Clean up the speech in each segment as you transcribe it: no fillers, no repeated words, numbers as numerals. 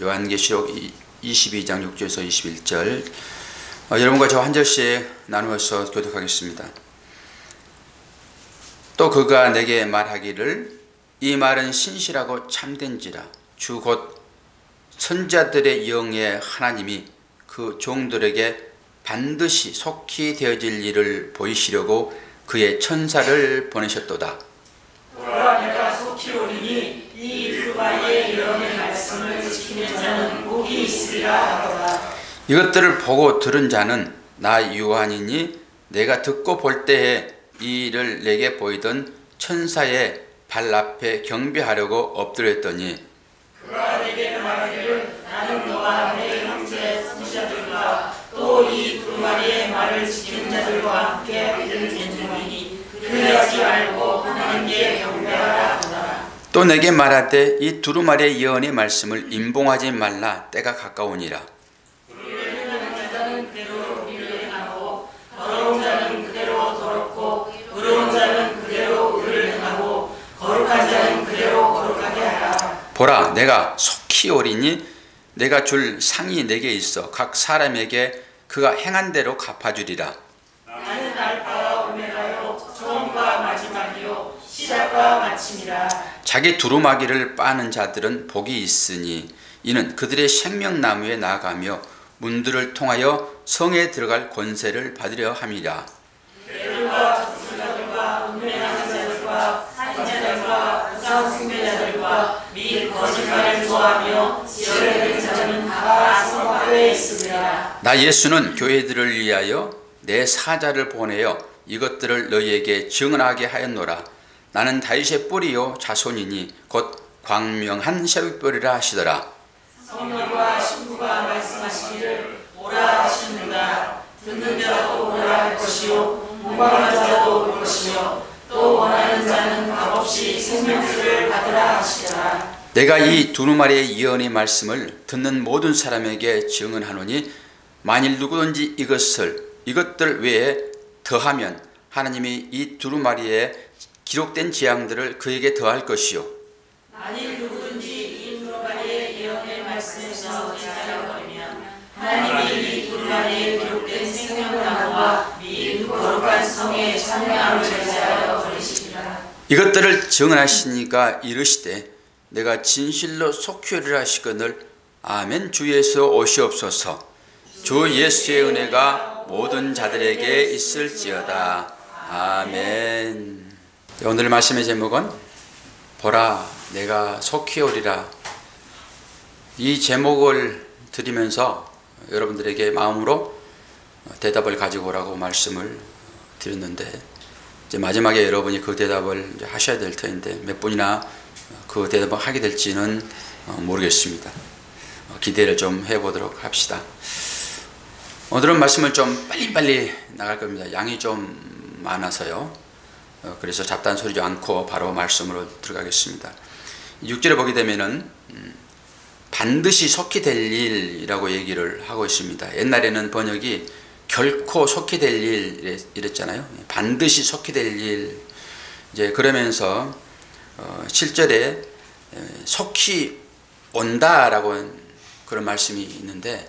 요한계시록 22장 6절에서 21절 여러분과 저 한 절씩 나누어서 교독하겠습니다. 또 그가 내게 말하기를 이 말은 신실하고 참된지라 주 곧 선자들의 영의 하나님이 그 종들에게 반드시 속히 되어질 일을 보이시려고 그의 천사를 보내셨도다. 보라 내가 속히 오리니 이 두루마리의 예언의 말씀을 지키는 자는 복이 있으리라 하더라. 이것들을 보고 들은 자는 나 요한이니 내가 듣고 볼 때에 이 일을 내게 보이던 천사의 발 앞에 경배하려고 엎드렸더니 그가 내게 말하기를 나는 너와 내 형제 선지자들과 또 이 두루마리의 말을 지키는 자들과 함께 이를 견주노니 그러지 말고 하나님께 경배하라 하더라. 또 내게 말하되 이 두루마리의 예언의 말씀을 임봉하지 말라 때가 가까우니라. 우리를 행하는 자는 그대로 우리를 행하고 더러운 자는 그대로 더럽고 의로운 자는 그대로 의를 행하고 거룩한 자는 그대로 거룩하게 하라. 보라 내가 속히 오리니 내가 줄 상이 내게 있어 각 사람에게 그가 행한 대로 갚아주리라. 나는 알파와 오메가요 처음과 마지막이요 시작과 마침이라. 자기 두루마기를 빠는 자들은 복이 있으니 이는 그들의 생명나무에 나아가며 문들을 통하여 성에 들어갈 권세를 받으려 함이라. 괴물과 저술자들과 음행하는 자들과 살인자들과 우상 숭배자들과 및 거짓말을 좋아하며 지혈되는 자는 다 성화에 있으리라. 나 예수는 교회들을 위하여 내 사자를 보내어 이것들을 너희에게 증언하게 하였노라. 나는 다윗의 뿌리요 자손이니 곧 광명한 새벽별이라 하시더라. 성령과 신부가 말씀하시기를 오라 하시는가. 듣는 자도 오라 할 것이요 공감하는 자도 올 것이요 또 원하는 자는 값없이 생명수를 받으라 하시더라. 내가 이 두루마리의 예언의 말씀을 듣는 모든 사람에게 증언하노니 만일 누구든지 이것들 외에 더하면 하나님이 이 두루마리에 기록된 재앙들을 그에게 더할 것이요 만일 누구든지 이 두루마리의 예언의 말씀에서 제자려버리면 하나님이 이 두루마리에 기록된 생명나무와 및 거룩한 성에 참여함을 제자하여 버리시리라. 이것들을 증언하시니까 이르시되 내가 진실로 속히 오리라 하시거늘 아멘. 주 예수 오시옵소서. 주 예수의 은혜가 모든 자들에게 있을지어다. 아멘. 오늘 말씀의 제목은 보라 내가 속히 오리라. 이 제목을 드리면서 여러분들에게 마음으로 대답을 가지고 오라고 말씀을 드렸는데 이제 마지막에 여러분이 그 대답을 이제 하셔야 될 터인데 몇 분이나 그 대답을 하게 될지는 모르겠습니다. 기대를 좀 해보도록 합시다. 오늘은 말씀을 좀 빨리빨리 나갈 겁니다. 양이 좀 많아서요. 그래서 잡다한 소리지 않고 바로 말씀으로 들어가겠습니다. 6절에 보게 되면은 반드시 속히 될 일이라고 얘기를 하고 있습니다. 옛날에는 번역이 결코 속히 될 일 이랬잖아요. 반드시 속히 될 일. 이제 그러면서 7절에 속히 온다라고 그런 말씀이 있는데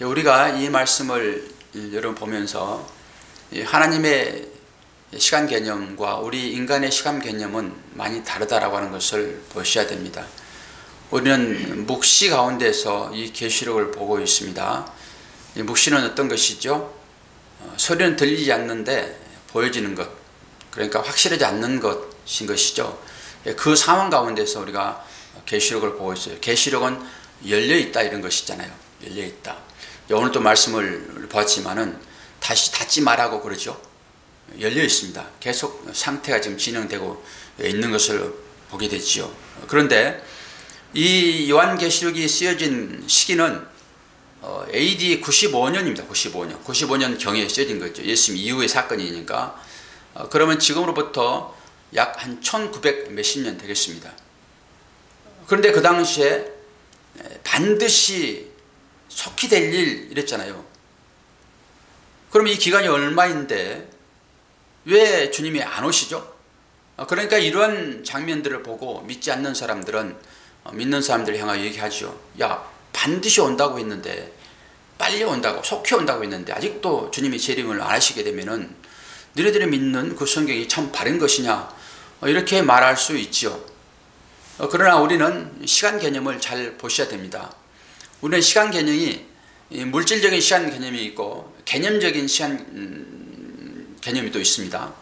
우리가 이 말씀을 여러분 보면서 하나님의 시간 개념과 우리 인간의 시간 개념은 많이 다르다라고 하는 것을 보셔야 됩니다. 우리는 묵시 가운데서 이 계시록을 보고 있습니다. 이 묵시는 어떤 것이죠? 소리는 들리지 않는데 보여지는 것, 그러니까 확실하지 않는 것인 것이죠. 그 상황 가운데서 우리가 계시록을 보고 있어요. 계시록은 열려있다 이런 것이잖아요. 열려있다. 오늘 또 말씀을 보았지만은 다시 닫지 말라고 그러죠. 열려있습니다. 계속 상태가 지금 진행되고 있는 것을 보게 되지요. 그런데 이 요한계시록이 쓰여진 시기는 AD 95년입니다. 95년 경에 쓰여진 거죠. 예수님 이후의 사건이니까. 그러면 지금으로부터 약 한 1900 몇십 년 되겠습니다. 그런데 그 당시에 반드시 속히 될 일 이랬잖아요. 그럼 이 기간이 얼마인데 왜 주님이 안 오시죠? 그러니까 이런 장면들을 보고 믿지 않는 사람들은 믿는 사람들을 향하여 얘기하죠. 야, 반드시 온다고 했는데, 빨리 온다고, 속히 온다고 했는데 아직도 주님이 재림을 안 하시게 되면은 너희들이 믿는 그 성경이 참 바른 것이냐, 이렇게 말할 수 있지요. 그러나 우리는 시간 개념을 잘 보셔야 됩니다. 우리는 시간 개념이 물질적인 시간 개념이 있고 개념적인 시간 개념이 또 있습니다.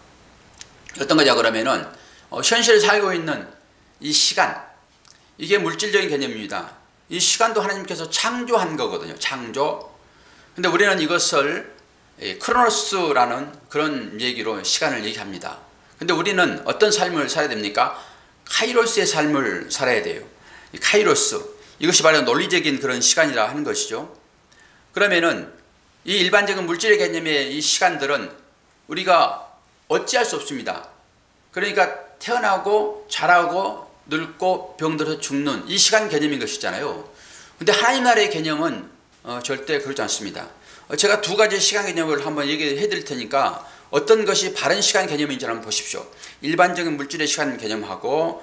어떤 거냐 그러면은 현실에 살고 있는 이 시간, 이게 물질적인 개념입니다. 이 시간도 하나님께서 창조한 거거든요. 창조. 근데 우리는 이것을 크로노스라는 그런 얘기로 시간을 얘기합니다. 근데 우리는 어떤 삶을 살아야 됩니까? 카이로스의 삶을 살아야 돼요. 이 카이로스, 이것이 바로 논리적인 그런 시간이라 하는 것이죠. 그러면은 이 일반적인 물질의 개념의 이 시간들은 우리가 어찌할 수 없습니다. 그러니까 태어나고 자라고 늙고 병들어서 죽는 이 시간 개념인 것이잖아요. 근데 하나님 나라의 개념은 절대 그렇지 않습니다. 제가 두 가지 시간 개념을 한번 얘기해 드릴 테니까 어떤 것이 바른 시간 개념인지 한번 보십시오. 일반적인 물질의 시간 개념하고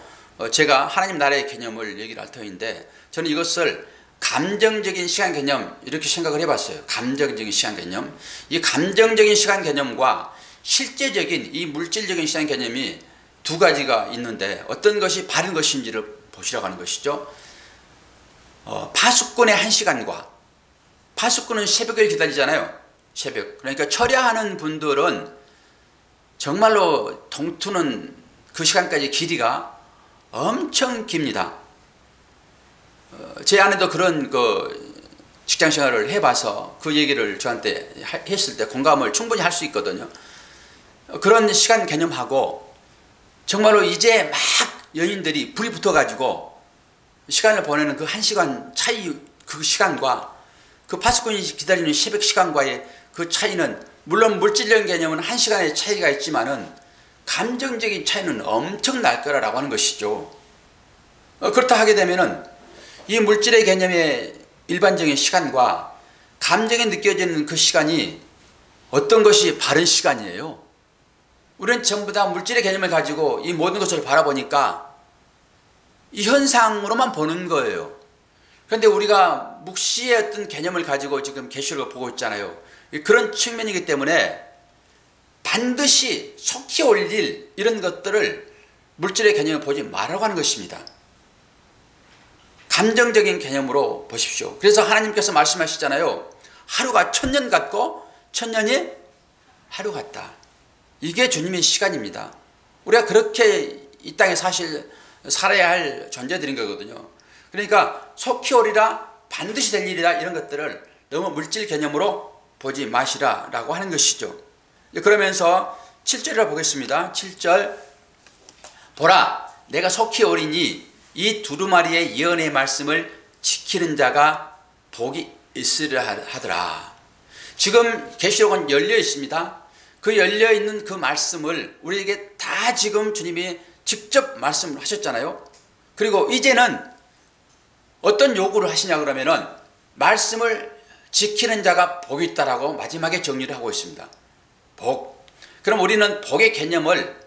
제가 하나님 나라의 개념을 얘기를 할 터인데, 저는 이것을 감정적인 시간 개념 이렇게 생각을 해봤어요. 감정적인 시간 개념. 이 감정적인 시간 개념과 실제적인 이 물질적인 시간 개념이 두 가지가 있는데 어떤 것이 바른 것인지를 보시라고 하는 것이죠. 파수꾼의 한 시간과, 파수꾼은 새벽을 기다리잖아요. 새벽. 그러니까 철야하는 분들은 정말로 동투는 그 시간까지 길이가 엄청 깁니다. 제 아내도 그런 직장 생활을 해봐서 그 얘기를 저한테 했을 때 공감을 충분히 할 수 있거든요. 그런 시간 개념하고 정말로 이제 막 연인들이 불이 붙어가지고 시간을 보내는 그 한 시간 차이, 그 시간과 그 파수꾼이 기다리는 새벽 시간과의 그 차이는, 물론 물질적인 개념은 한 시간의 차이가 있지만은 감정적인 차이는 엄청 날 거라고 하는 것이죠. 그렇다 하게 되면은 이 물질의 개념의 일반적인 시간과 감정이 느껴지는 그 시간이 어떤 것이 바른 시간이에요? 우리는 전부 다 물질의 개념을 가지고 이 모든 것을 바라보니까 이 현상으로만 보는 거예요. 그런데 우리가 묵시의 어떤 개념을 가지고 지금 계시록을 보고 있잖아요. 그런 측면이기 때문에 반드시 속히 올 일, 이런 것들을 물질의 개념을 보지 말라고 하는 것입니다. 감정적인 개념으로 보십시오. 그래서 하나님께서 말씀하시잖아요. 하루가 1000년 같고 1000년이 하루 같다. 이게 주님의 시간입니다. 우리가 그렇게 이 땅에 사실 살아야 할 존재들인 거거든요. 그러니까 속히 오리라, 반드시 될 일이다, 이런 것들을 너무 물질 개념으로 보지 마시라라고 하는 것이죠. 그러면서 7절을 보겠습니다. 7절, 보라, 내가 속히 오리니 이 두루마리의 예언의 말씀을 지키는 자가 복이 있으려 하더라. 지금 계시록은 열려 있습니다. 그 열려 있는 그 말씀을 우리에게 다 지금 주님이 직접 말씀을 하셨잖아요. 그리고 이제는 어떤 요구를 하시냐 그러면은 말씀을 지키는 자가 복이 있다라고 마지막에 정리를 하고 있습니다. 복. 그럼 우리는 복의 개념을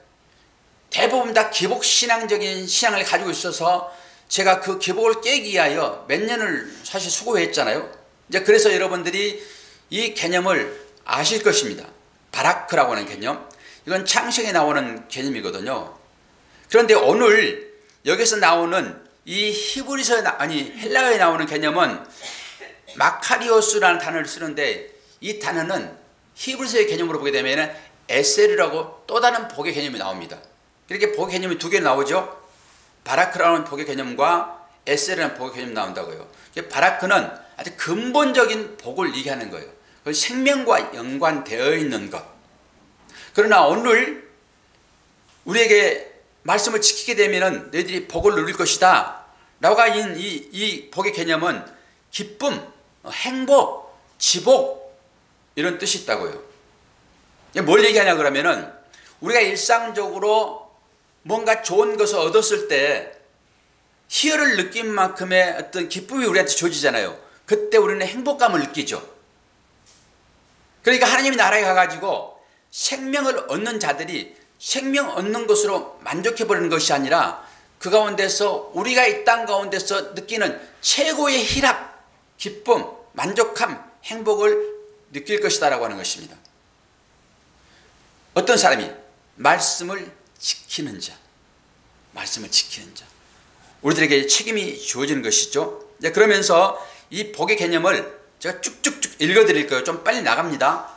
대부분 다 기복신앙적인 신앙을 가지고 있어서 제가 그 기복을 깨기 위하여 몇 년을 사실 수고했잖아요. 이제 그래서 여러분들이 이 개념을 아실 것입니다. 바라크라고 하는 개념. 이건 창세기에 나오는 개념이거든요. 그런데 오늘 여기서 나오는 이 헬라어에 나오는 개념은 마카리오스라는 단어를 쓰는데, 이 단어는 히브리서의 개념으로 보게 되면 에셀이라고 또 다른 복의 개념이 나옵니다. 이렇게 복의 개념이 두 개 나오죠. 바라크라는 복의 개념과 에셀이라는 복의 개념이 나온다고요. 바라크는 아주 근본적인 복을 얘기하는 거예요. 생명과 연관되어 있는 것. 그러나 오늘 우리에게 말씀을 지키게 되면 너희들이 복을 누릴 것이다 라고 하는 이 복의 개념은 기쁨, 행복, 지복, 이런 뜻이 있다고요. 뭘 얘기하냐 그러면은 우리가 일상적으로 뭔가 좋은 것을 얻었을 때 희열을 느낀 만큼의 어떤 기쁨이 우리한테 주어지잖아요. 그때 우리는 행복감을 느끼죠. 그러니까 하나님의 나라에 가가지고 생명을 얻는 자들이 생명 얻는 것으로 만족해버리는 것이 아니라 그 가운데서 우리가 이 땅 가운데서 느끼는 최고의 희락, 기쁨, 만족함, 행복을 느낄 것이다 라고 하는 것입니다. 어떤 사람이 말씀을 지키는 자, 말씀을 지키는 자, 우리들에게 책임이 주어지는 것이죠. 그러면서 이 복의 개념을 제가 쭉쭉쭉 읽어드릴 거예요. 좀 빨리 나갑니다.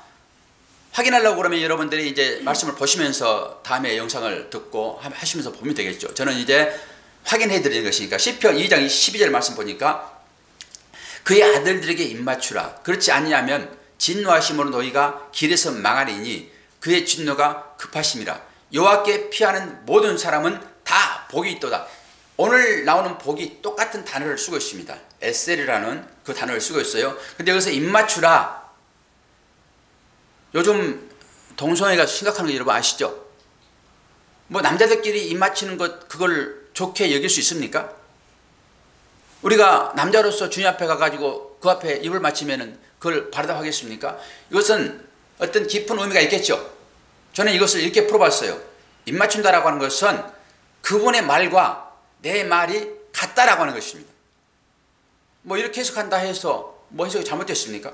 확인하려고 그러면 여러분들이 이제 말씀을 보시면서 다음에 영상을 듣고 하시면서 보면 되겠죠. 저는 이제 확인해 드리는 것이니까 시편 2장 12절 말씀 보니까 그의 아들들에게 입맞추라. 그렇지 아니하면 진노하심으로 너희가 길에서 망하리니 그의 진노가 급하심이라. 여호와께 피하는 모든 사람은 다 복이 있도다. 오늘 나오는 복이 똑같은 단어를 쓰고 있습니다. 에셀이라는 그 단어를 쓰고 있어요. 근데 여기서 입맞추라. 요즘 동성애가 심각한 거 여러분 아시죠? 뭐 남자들끼리 입맞추는 것 그걸 좋게 여길 수 있습니까? 우리가 남자로서 주님 앞에 가가지고 그 앞에 입을 맞추면은 그걸 바르다 하겠습니까? 이것은 어떤 깊은 의미가 있겠죠. 저는 이것을 이렇게 풀어봤어요. 입 맞춘다라고 하는 것은 그분의 말과 내 말이 같다라고 하는 것입니다. 뭐 이렇게 해석한다 해서 뭐 해석이 잘못됐습니까?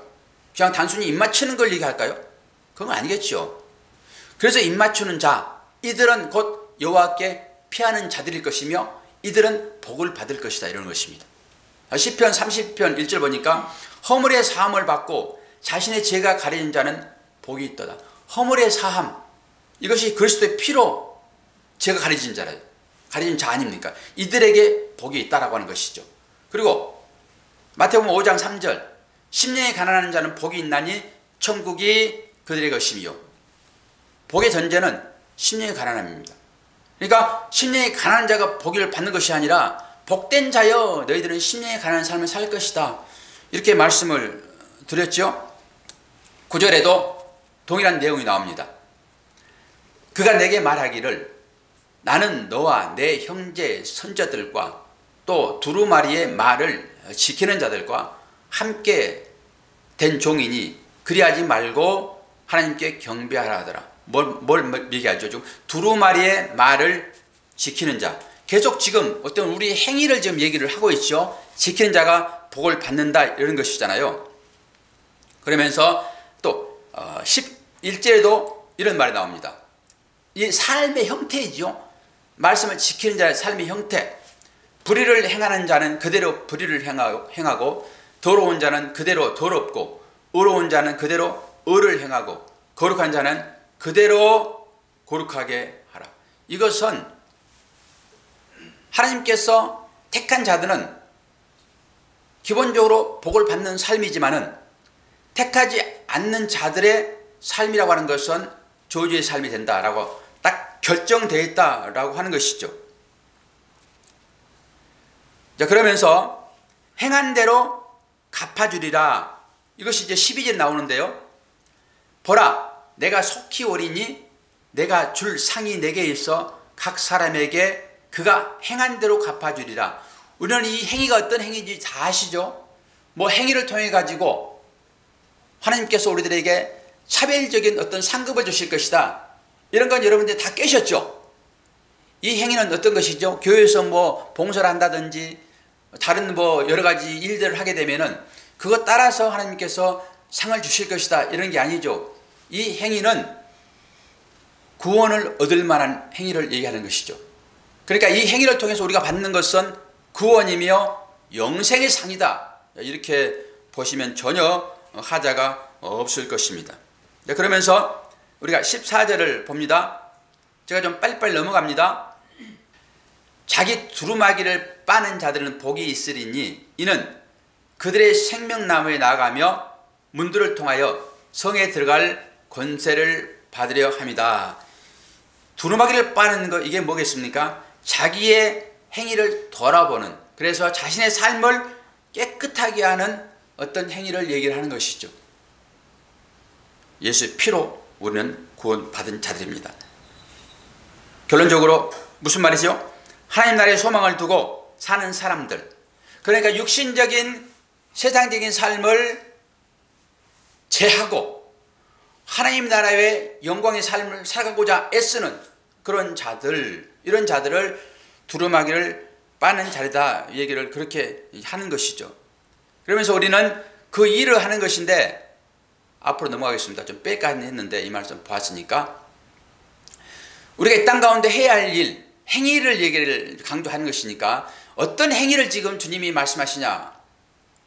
그냥 단순히 입 맞추는 걸 얘기할까요? 그건 아니겠죠. 그래서 입 맞추는 자, 이들은 곧 여호와께 피하는 자들일 것이며 이들은 복을 받을 것이다 이런 것입니다. 시편 30편 1절 보니까 허물의 사함을 받고 자신의 죄가 가려진 자는 복이 있도다. 허물의 사함, 이것이 그리스도의 피로 죄가 가려진 자라, 가려진 자 아닙니까? 이들에게 복이 있다라고 하는 것이죠. 그리고 마태복음 5장 3절 심령이 가난한 자는 복이 있나니 천국이 그들의 것이며, 복의 전제는 심령이 가난함입니다. 그러니까 심령이 가난한 자가 복을 받는 것이 아니라 복된 자여 너희들은 심령이 가난한 삶을 살 것이다 이렇게 말씀을 드렸죠. 9절에도 동일한 내용이 나옵니다. 그가 내게 말하기를 나는 너와 내 형제 선자들과 또 두루마리의 말을 지키는 자들과 함께 된 종이니 그리하지 말고 하나님께 경배하라 하더라. 뭘 얘기하죠? 지금 두루마리의 말을 지키는 자, 계속 지금 어떤 우리의 행위를 지금 얘기를 하고 있죠. 지키는 자가 복을 받는다 이런 것이잖아요. 그러면서 또 11절에도 이런 말이 나옵니다. 이 삶의 형태이죠. 말씀을 지키는 자의 삶의 형태. 불의를 행하는 자는 그대로 불의를 행하고 더러운 자는 그대로 더럽고 의로운 자는 그대로 의를 행하고 거룩한 자는 그대로 거룩하게 하라. 이것은 하나님께서 택한 자들은 기본적으로 복을 받는 삶이지만은 택하지 않는 자들의 삶이라고 하는 것은 저주의 삶이 된다라고 딱 결정되어 있다라고 하는 것이죠. 자, 그러면서 행한 대로 갚아주리라. 이것이 이제 12절에 나오는데요. 보라, 내가 속히 오리니 내가 줄 상이 내게 있어 각 사람에게 그가 행한 대로 갚아주리라. 우리는 이 행위가 어떤 행위인지 다 아시죠? 뭐 행위를 통해 가지고 하나님께서 우리들에게 차별적인 어떤 상급을 주실 것이다. 이런 건 여러분들이 다 깨셨죠? 이 행위는 어떤 것이죠? 교회에서 뭐 봉사를 한다든지 다른 뭐 여러 가지 일들을 하게 되면은 그것 따라서 하나님께서 상을 주실 것이다 이런 게 아니죠. 이 행위는 구원을 얻을 만한 행위를 얘기하는 것이죠. 그러니까 이 행위를 통해서 우리가 받는 것은 구원이며 영생의 상이다 이렇게 보시면 전혀 하자가 없을 것입니다. 그러면서 우리가 14절을 봅니다. 제가 좀 빨리빨리 넘어갑니다. 자기 두루마기를 빠는 자들은 복이 있으리니 이는 그들의 생명나무에 나아가며 문들을 통하여 성에 들어갈 권세를 받으려 함이다. 두루마기를 빠는 거 이게 뭐겠습니까? 자기의 행위를 돌아보는, 그래서 자신의 삶을 깨끗하게 하는 어떤 행위를 얘기를 하는 것이죠. 예수의 피로 우리는 구원받은 자들입니다. 결론적으로 무슨 말이죠? 하나님 나라의 소망을 두고 사는 사람들, 그러니까 육신적인 세상적인 삶을 제하고 하나님 나라의 영광의 삶을 살아가고자 애쓰는 그런 자들, 이런 자들을 두루마기를 빠는 자리다 얘기를 그렇게 하는 것이죠. 그러면서 우리는 그 일을 하는 것인데, 앞으로 넘어가겠습니다. 좀 뺄까 했는데 이 말씀 봤으니까, 우리가 이 땅 가운데 해야 할 일, 행위를 얘기를 강조하는 것이니까 어떤 행위를 지금 주님이 말씀하시냐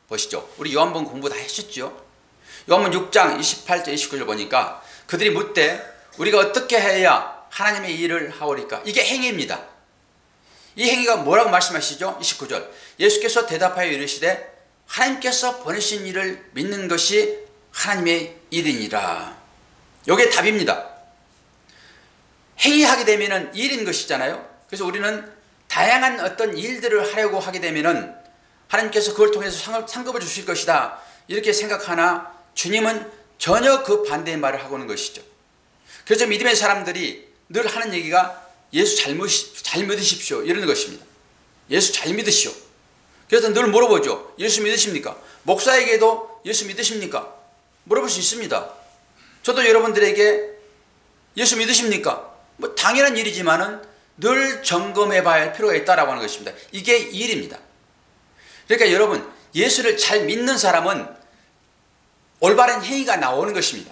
보시죠. 우리 요한복음 공부 다 하셨죠. 요한복음 6장 28절 29절 보니까 그들이 묻되 우리가 어떻게 해야 하나님의 일을 하오리까? 이게 행위입니다. 이 행위가 뭐라고 말씀하시죠? 29절 예수께서 대답하여 이르시되 하나님께서 보내신 일을 믿는 것이 하나님의 일이니라. 이게 답입니다. 행위하게 되면 일인 것이잖아요. 그래서 우리는 다양한 어떤 일들을 하려고 하게 되면 하나님께서 그걸 통해서 상급을 주실 것이다 이렇게 생각하나 주님은 전혀 그 반대의 말을 하고 있는 것이죠. 그래서 믿음의 사람들이 늘 하는 얘기가 예수 잘 믿으십시오 이러는 것입니다. 예수 잘 믿으시오. 그래서 늘 물어보죠. 예수 믿으십니까? 목사에게도 예수 믿으십니까? 물어볼 수 있습니다. 저도 여러분들에게 예수 믿으십니까? 뭐 당연한 일이지만은 늘 점검해 봐야 할 필요가 있다라고 하는 것입니다. 이게 일입니다. 그러니까 여러분, 예수를 잘 믿는 사람은 올바른 행위가 나오는 것입니다.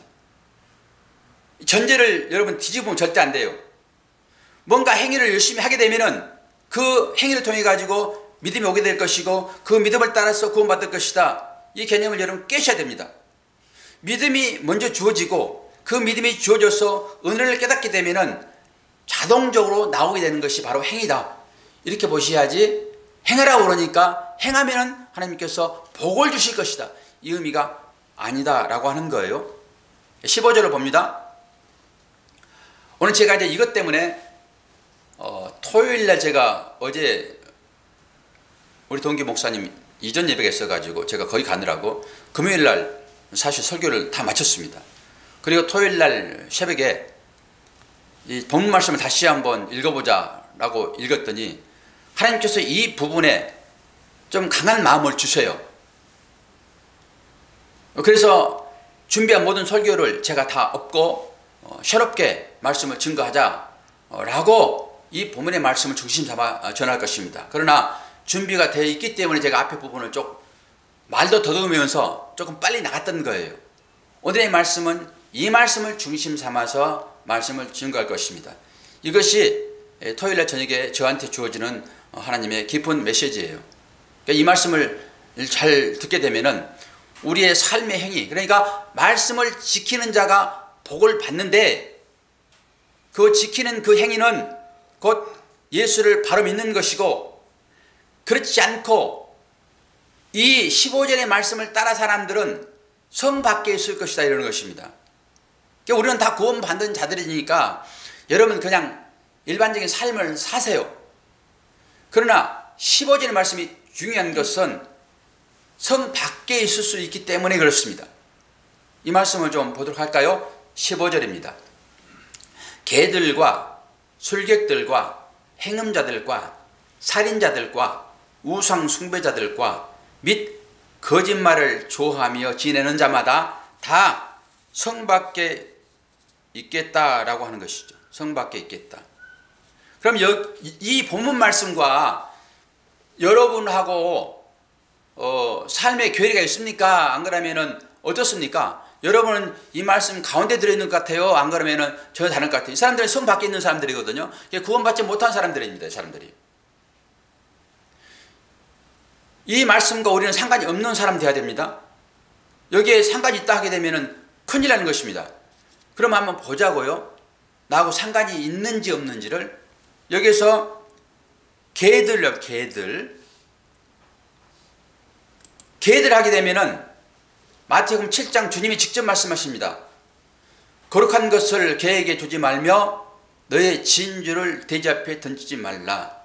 전제를 여러분 뒤집으면 절대 안 돼요. 뭔가 행위를 열심히 하게 되면은 그 행위를 통해 가지고 믿음이 오게 될 것이고 그 믿음을 따라서 구원받을 것이다. 이 개념을 여러분 깨셔야 됩니다. 믿음이 먼저 주어지고 그 믿음이 주어져서 은혜를 깨닫게 되면은 자동적으로 나오게 되는 것이 바로 행위다. 이렇게 보셔야지 행하라고 그러니까 행하면은 하나님께서 복을 주실 것이다. 이 의미가 아니다라고 하는 거예요. 15절을 봅니다. 오늘 제가 이제 이것 때문에 토요일날 제가 어제 우리 동기 목사님 이전 예배가 있어가지고 제가 거기 가느라고 금요일날 사실 설교를 다 마쳤습니다. 그리고 토요일날 새벽에 이 본문 말씀을 다시 한번 읽어보자 라고 읽었더니 하나님께서 이 부분에 좀 강한 마음을 주세요. 그래서 준비한 모든 설교를 제가 다 엎고 새롭게 말씀을 증거하자 라고 이 본문의 말씀을 중심 삼아 전할 것입니다. 그러나 준비가 되어 있기 때문에 제가 앞에 부분을 좀 말도 더듬으면서 조금 빨리 나갔던 거예요. 오늘의 말씀은 이 말씀을 중심 삼아서 말씀을 증거할 것입니다. 이것이 토요일날 저녁에 저한테 주어지는 하나님의 깊은 메시지예요. 그러니까 이 말씀을 잘 듣게 되면은 우리의 삶의 행위, 그러니까 말씀을 지키는 자가 복을 받는데 그 지키는 그 행위는 곧 예수를 바로 믿는 것이고 그렇지 않고 이 15절의 말씀을 따라 사람들은 성 밖에 있을 것이다 이러는 것입니다. 그러니까 우리는 다 구원받는 자들이니까 여러분 그냥 일반적인 삶을 사세요. 그러나 15절의 말씀이 중요한 것은 성 밖에 있을 수 있기 때문에 그렇습니다. 이 말씀을 좀 보도록 할까요? 15절입니다. 개들과 술객들과 행음자들과 살인자들과 우상 숭배자들과 및 거짓말을 좋아하며 지내는 자마다 다 성 밖에 있겠다라고 하는 것이죠. 성 밖에 있겠다. 그럼 이 본문 말씀과 여러분하고 삶의 괴리가 있습니까? 안 그러면은 어떻습니까? 여러분은 이 말씀 가운데 들어있는 것 같아요? 안 그러면은 전혀 다른 것 같아요? 이 사람들은 성 밖에 있는 사람들이거든요. 구원받지 못한 사람들입니다. 사람들이. 이 말씀과 우리는 상관이 없는 사람 되어야 됩니다. 여기에 상관이 있다 하게 되면은 큰일 나는 것입니다. 그럼 한번 보자고요. 나하고 상관이 있는지 없는지를. 여기서 개들 하게 되면은 마태복음 7장 주님이 직접 말씀하십니다. 거룩한 것을 개에게 주지 말며 너의 진주를 돼지 앞에 던지지 말라.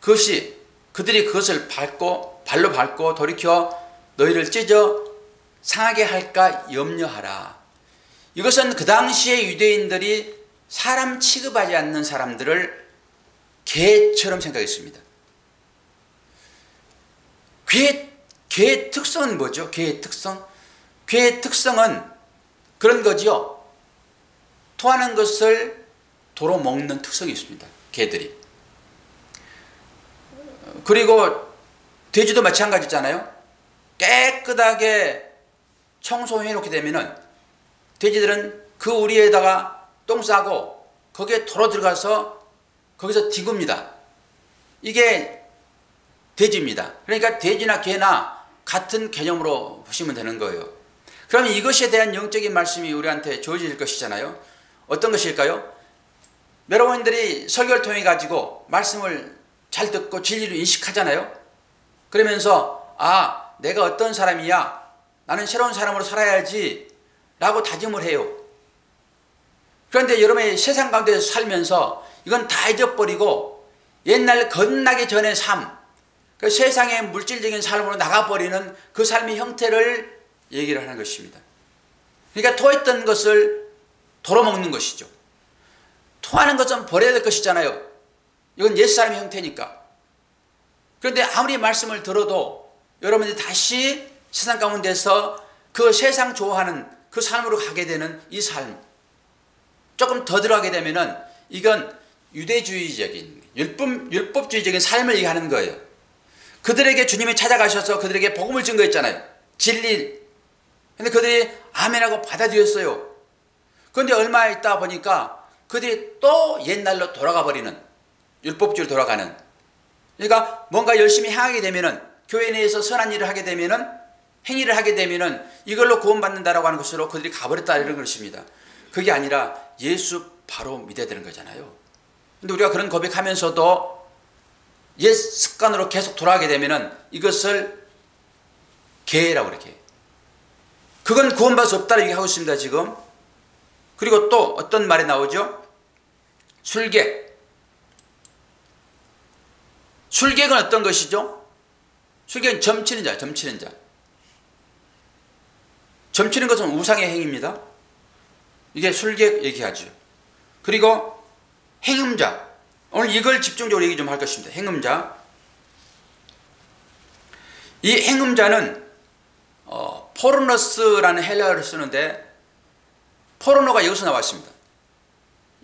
그것이 그들이 그것을 발로 밟고 돌이켜 너희를 찢어 상하게 할까 염려하라. 이것은 그 당시에 유대인들이 사람 취급하지 않는 사람들을 개처럼 생각했습니다. 개의 특성은 뭐죠? 개의 특성? 개의 특성은 그런 거지요. 토하는 것을 도로 먹는 특성이 있습니다. 개들이. 그리고 돼지도 마찬가지잖아요. 깨끗하게 청소해 놓게 되면은 돼지들은 그 우리에다가 똥 싸고 거기에 도로 들어가서 거기서 디굽니다. 이게 돼지입니다. 그러니까 돼지나 개나 같은 개념으로 보시면 되는 거예요. 그러면 이것에 대한 영적인 말씀이 우리한테 주어질 것이잖아요. 어떤 것일까요? 여러분들이 설교를 통해 가지고 말씀을 잘 듣고 진리를 인식하잖아요. 그러면서 아, 내가 어떤 사람이야, 나는 새로운 사람으로 살아야지 라고 다짐을 해요. 그런데 여러분이 세상 가운데서 살면서 이건 다 잊어버리고 옛날 건나기 전의 삶, 그 세상의 물질적인 삶으로 나가버리는 그 삶의 형태를 얘기를 하는 것입니다. 그러니까 토했던 것을 도로 먹는 것이죠. 토하는 것은 버려야 될 것이잖아요. 이건 옛사람의 형태니까. 그런데 아무리 말씀을 들어도 여러분들이 다시 세상 가운데서 그 세상 좋아하는 그 삶으로 가게 되는 이 삶, 조금 더 들어가게 되면은 이건 유대주의적인 율법주의적인 삶을 얘기하는 거예요. 그들에게 주님이 찾아가셔서 그들에게 복음을 증거했잖아요. 진리. 근데 그들이 아멘하고 받아들였어요. 그런데 얼마 있다 보니까 그들이 또 옛날로 돌아가 버리는, 율법주의로 돌아가는. 그러니까 뭔가 열심히 행하게 되면은, 교회 내에서 선한 일을 하게 되면은, 행위를 하게 되면은 이걸로 구원받는다라고 하는 것으로 그들이 가버렸다 이런 것입니다. 그게 아니라 예수 바로 믿어야 되는 거잖아요. 근데 우리가 그런 고백하면서도 옛 습관으로 계속 돌아가게 되면은 이것을 개라고 이렇게. 그건 구원받을 수 없다고 얘기하고 있습니다, 지금. 그리고 또 어떤 말이 나오죠? 술객. 술객은 어떤 것이죠? 술객은 점치는 자, 점치는 자. 점치는 것은 우상의 행위입니다. 이게 술객 얘기하죠. 그리고 행음자. 오늘 이걸 집중적으로 얘기 좀 할 것입니다. 행음자. 이 행음자는 포르노스라는 헬라어를 쓰는데 포르노가 여기서 나왔습니다.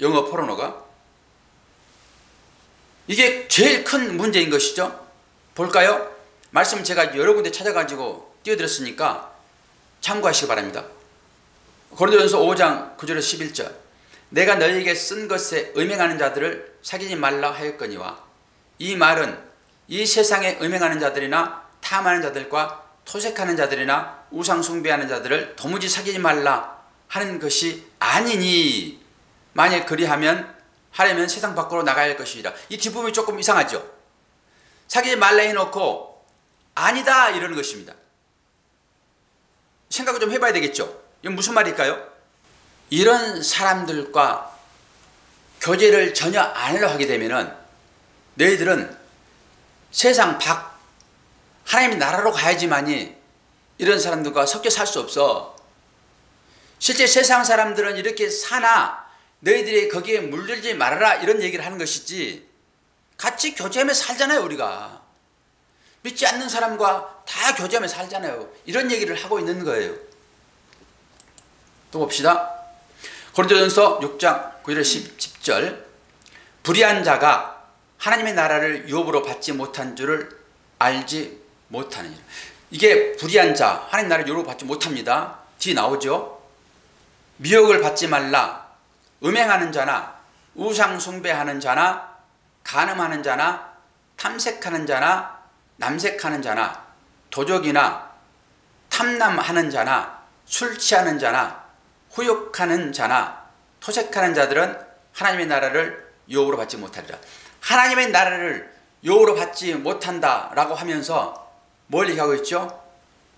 영어 포르노가. 이게 제일 큰 문제인 것이죠. 볼까요? 말씀 제가 여러 군데 찾아가지고 띄워드렸으니까 참고하시기 바랍니다. 고린도전서 5장 9절에서 11절. 내가 너희에게 쓴 것에 음행하는 자들을 사귀지 말라 하였거니와, 이 말은 이 세상에 음행하는 자들이나 탐하는 자들과 토색하는 자들이나 우상 숭배하는 자들을 도무지 사귀지 말라 하는 것이 아니니, 만약 그리하면 하려면 세상 밖으로 나가야 할 것이라. 이 뒷부분이 조금 이상하죠. 사귀지 말라 해놓고 아니다 이러는 것입니다. 생각을 좀 해봐야 되겠죠. 이건 무슨 말일까요? 이런 사람들과 교제를 전혀 안 하려고 하게 되면은 너희들은 세상 밖 하나님의 나라로 가야지만이 이런 사람들과 섞여 살 수 없어. 실제 세상 사람들은 이렇게 사나 너희들이 거기에 물들지 말아라 이런 얘기를 하는 것이지, 같이 교제하며 살잖아요. 우리가 믿지 않는 사람과 다 교제하며 살잖아요. 이런 얘기를 하고 있는 거예요. 또 봅시다. 고린도전서 6장 9절에서 10절. 불의한 자가 하나님의 나라를 유업으로 받지 못한 줄을 알지 못하느니라. 이게 불의한 자, 하나님 나라를 유업으로 받지 못합니다. 뒤에 나오죠. 미혹을 받지 말라. 음행하는 자나 우상 숭배하는 자나 간음하는 자나 탐색하는 자나 남색하는 자나 도적이나 탐남하는 자나 술 취하는 자나 후욕하는 자나 토색하는 자들은 하나님의 나라를 유업으로 받지 못하리라. 하나님의 나라를 유업으로 받지 못한다라고 하면서 뭘 얘기하고 있죠?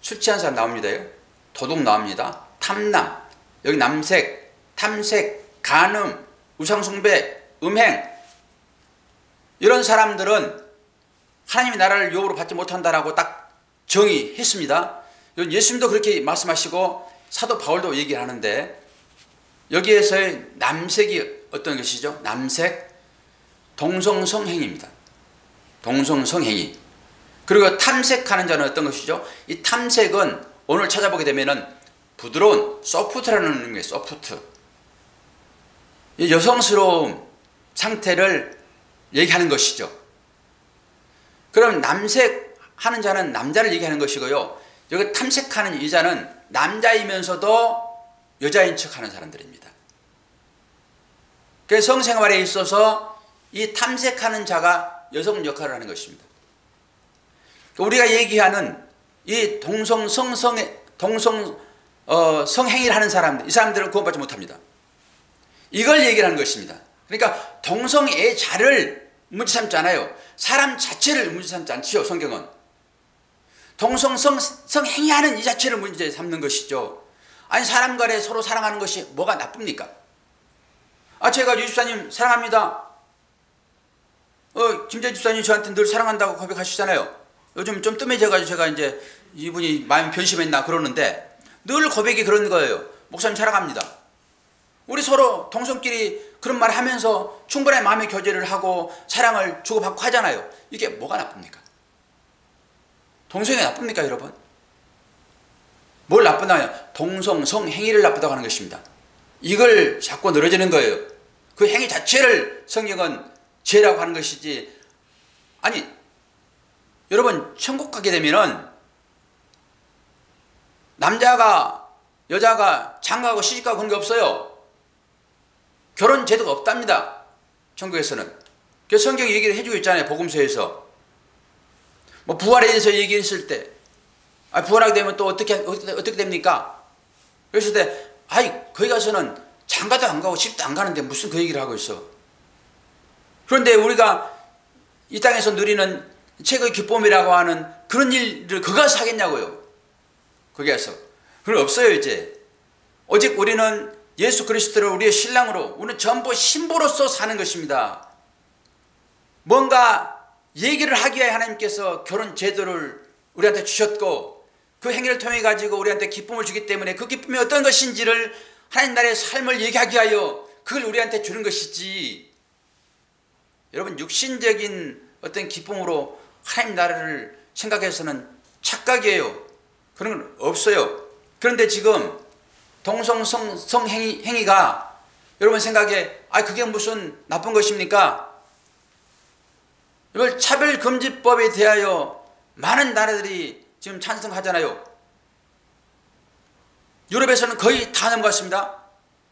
술 취한 사람 나옵니다. 도둑 나옵니다. 탐남, 여기 남색, 탐색, 간음, 우상숭배, 음행, 이런 사람들은 하나님의 나라를 유업으로 받지 못한다라고 딱 정의했습니다. 예수님도 그렇게 말씀하시고 사도 바울도 얘기를 하는데, 여기에서의 남색이 어떤 것이죠? 남색, 동성성행입니다. 동성성행위. 그리고 탐색하는 자는 어떤 것이죠? 이 탐색은 오늘 찾아보게 되면은 부드러운 소프트라는 의미예요. 소프트. 이 여성스러운 상태를 얘기하는 것이죠. 그럼 남색하는 자는 남자를 얘기하는 것이고요. 여기 탐색하는 여자는 남자이면서도 여자인 척하는 사람들입니다. 그래서 성생활에 있어서 이 탐색하는 자가 여성 역할을 하는 것입니다. 우리가 얘기하는 이 성행위를 하는 사람들, 이 사람들은 구원받지 못합니다. 이걸 얘기를 하는 것입니다. 그러니까 동성애자를 문제 삼지 않아요. 사람 자체를 문제 삼지 않지요. 성경은 성행위하는 이 자체를 문제 삼는 것이죠. 아니, 사람 간에 서로 사랑하는 것이 뭐가 나쁩니까? 제가 유 집사님 사랑합니다. 김재 집사님 저한테 늘 사랑한다고 고백하시잖아요. 요즘 좀 뜸해져가지고 제가 이제 이분이 마음이 변심했나 그러는데 늘 고백이 그런 거예요. 목사님 사랑합니다. 우리 서로 동성끼리 그런 말 하면서 충분히 마음의 교제를 하고 사랑을 주고받고 하잖아요. 이게 뭐가 나쁩니까? 동성애 나쁩니까, 여러분? 뭘 나쁘나요? 성행위를 나쁘다고 하는 것입니다. 이걸 자꾸 늘어지는 거예요. 그 행위 자체를 성경은 죄라고 하는 것이지. 아니, 여러분, 천국 가게 되면은 남자가 여자가 장가가고 시집가고 그런 게 없어요. 결혼 제도가 없답니다. 천국에서는. 그래서 성경이 얘기를 해주고 있잖아요. 복음서에서. 부활에 대해서 얘기했을 때, 부활하게 되면 또 어떻게 됩니까? 그랬을 때, 거기 가서는 장가도 안 가고 집도 안 가는데 무슨 그 얘기를 하고 있어. 그런데 우리가 이 땅에서 누리는 최고의 기쁨이라고 하는 그런 일을 거기 가서 하겠냐고요. 거기 가서. 그건 없어요, 이제. 오직 우리는 예수 그리스도를 우리의 신랑으로, 우리는 전부 신부로서 사는 것입니다. 뭔가 얘기를 하기 위해 하나님께서 결혼 제도를 우리한테 주셨고, 그 행위를 통해 가지고 우리한테 기쁨을 주기 때문에 그 기쁨이 어떤 것인지를 하나님 나라의 삶을 얘기하기 위하여 그걸 우리한테 주는 것이지. 여러분, 육신적인 어떤 기쁨으로 하나님 나라를 생각해서는 착각이에요. 그런 건 없어요. 그런데 지금 성행위가 여러분 생각에 그게 무슨 나쁜 것입니까? 이걸 차별금지법에 대하여 많은 나라들이 지금 찬성하잖아요. 유럽에서는 거의 다 넘어갔습니다.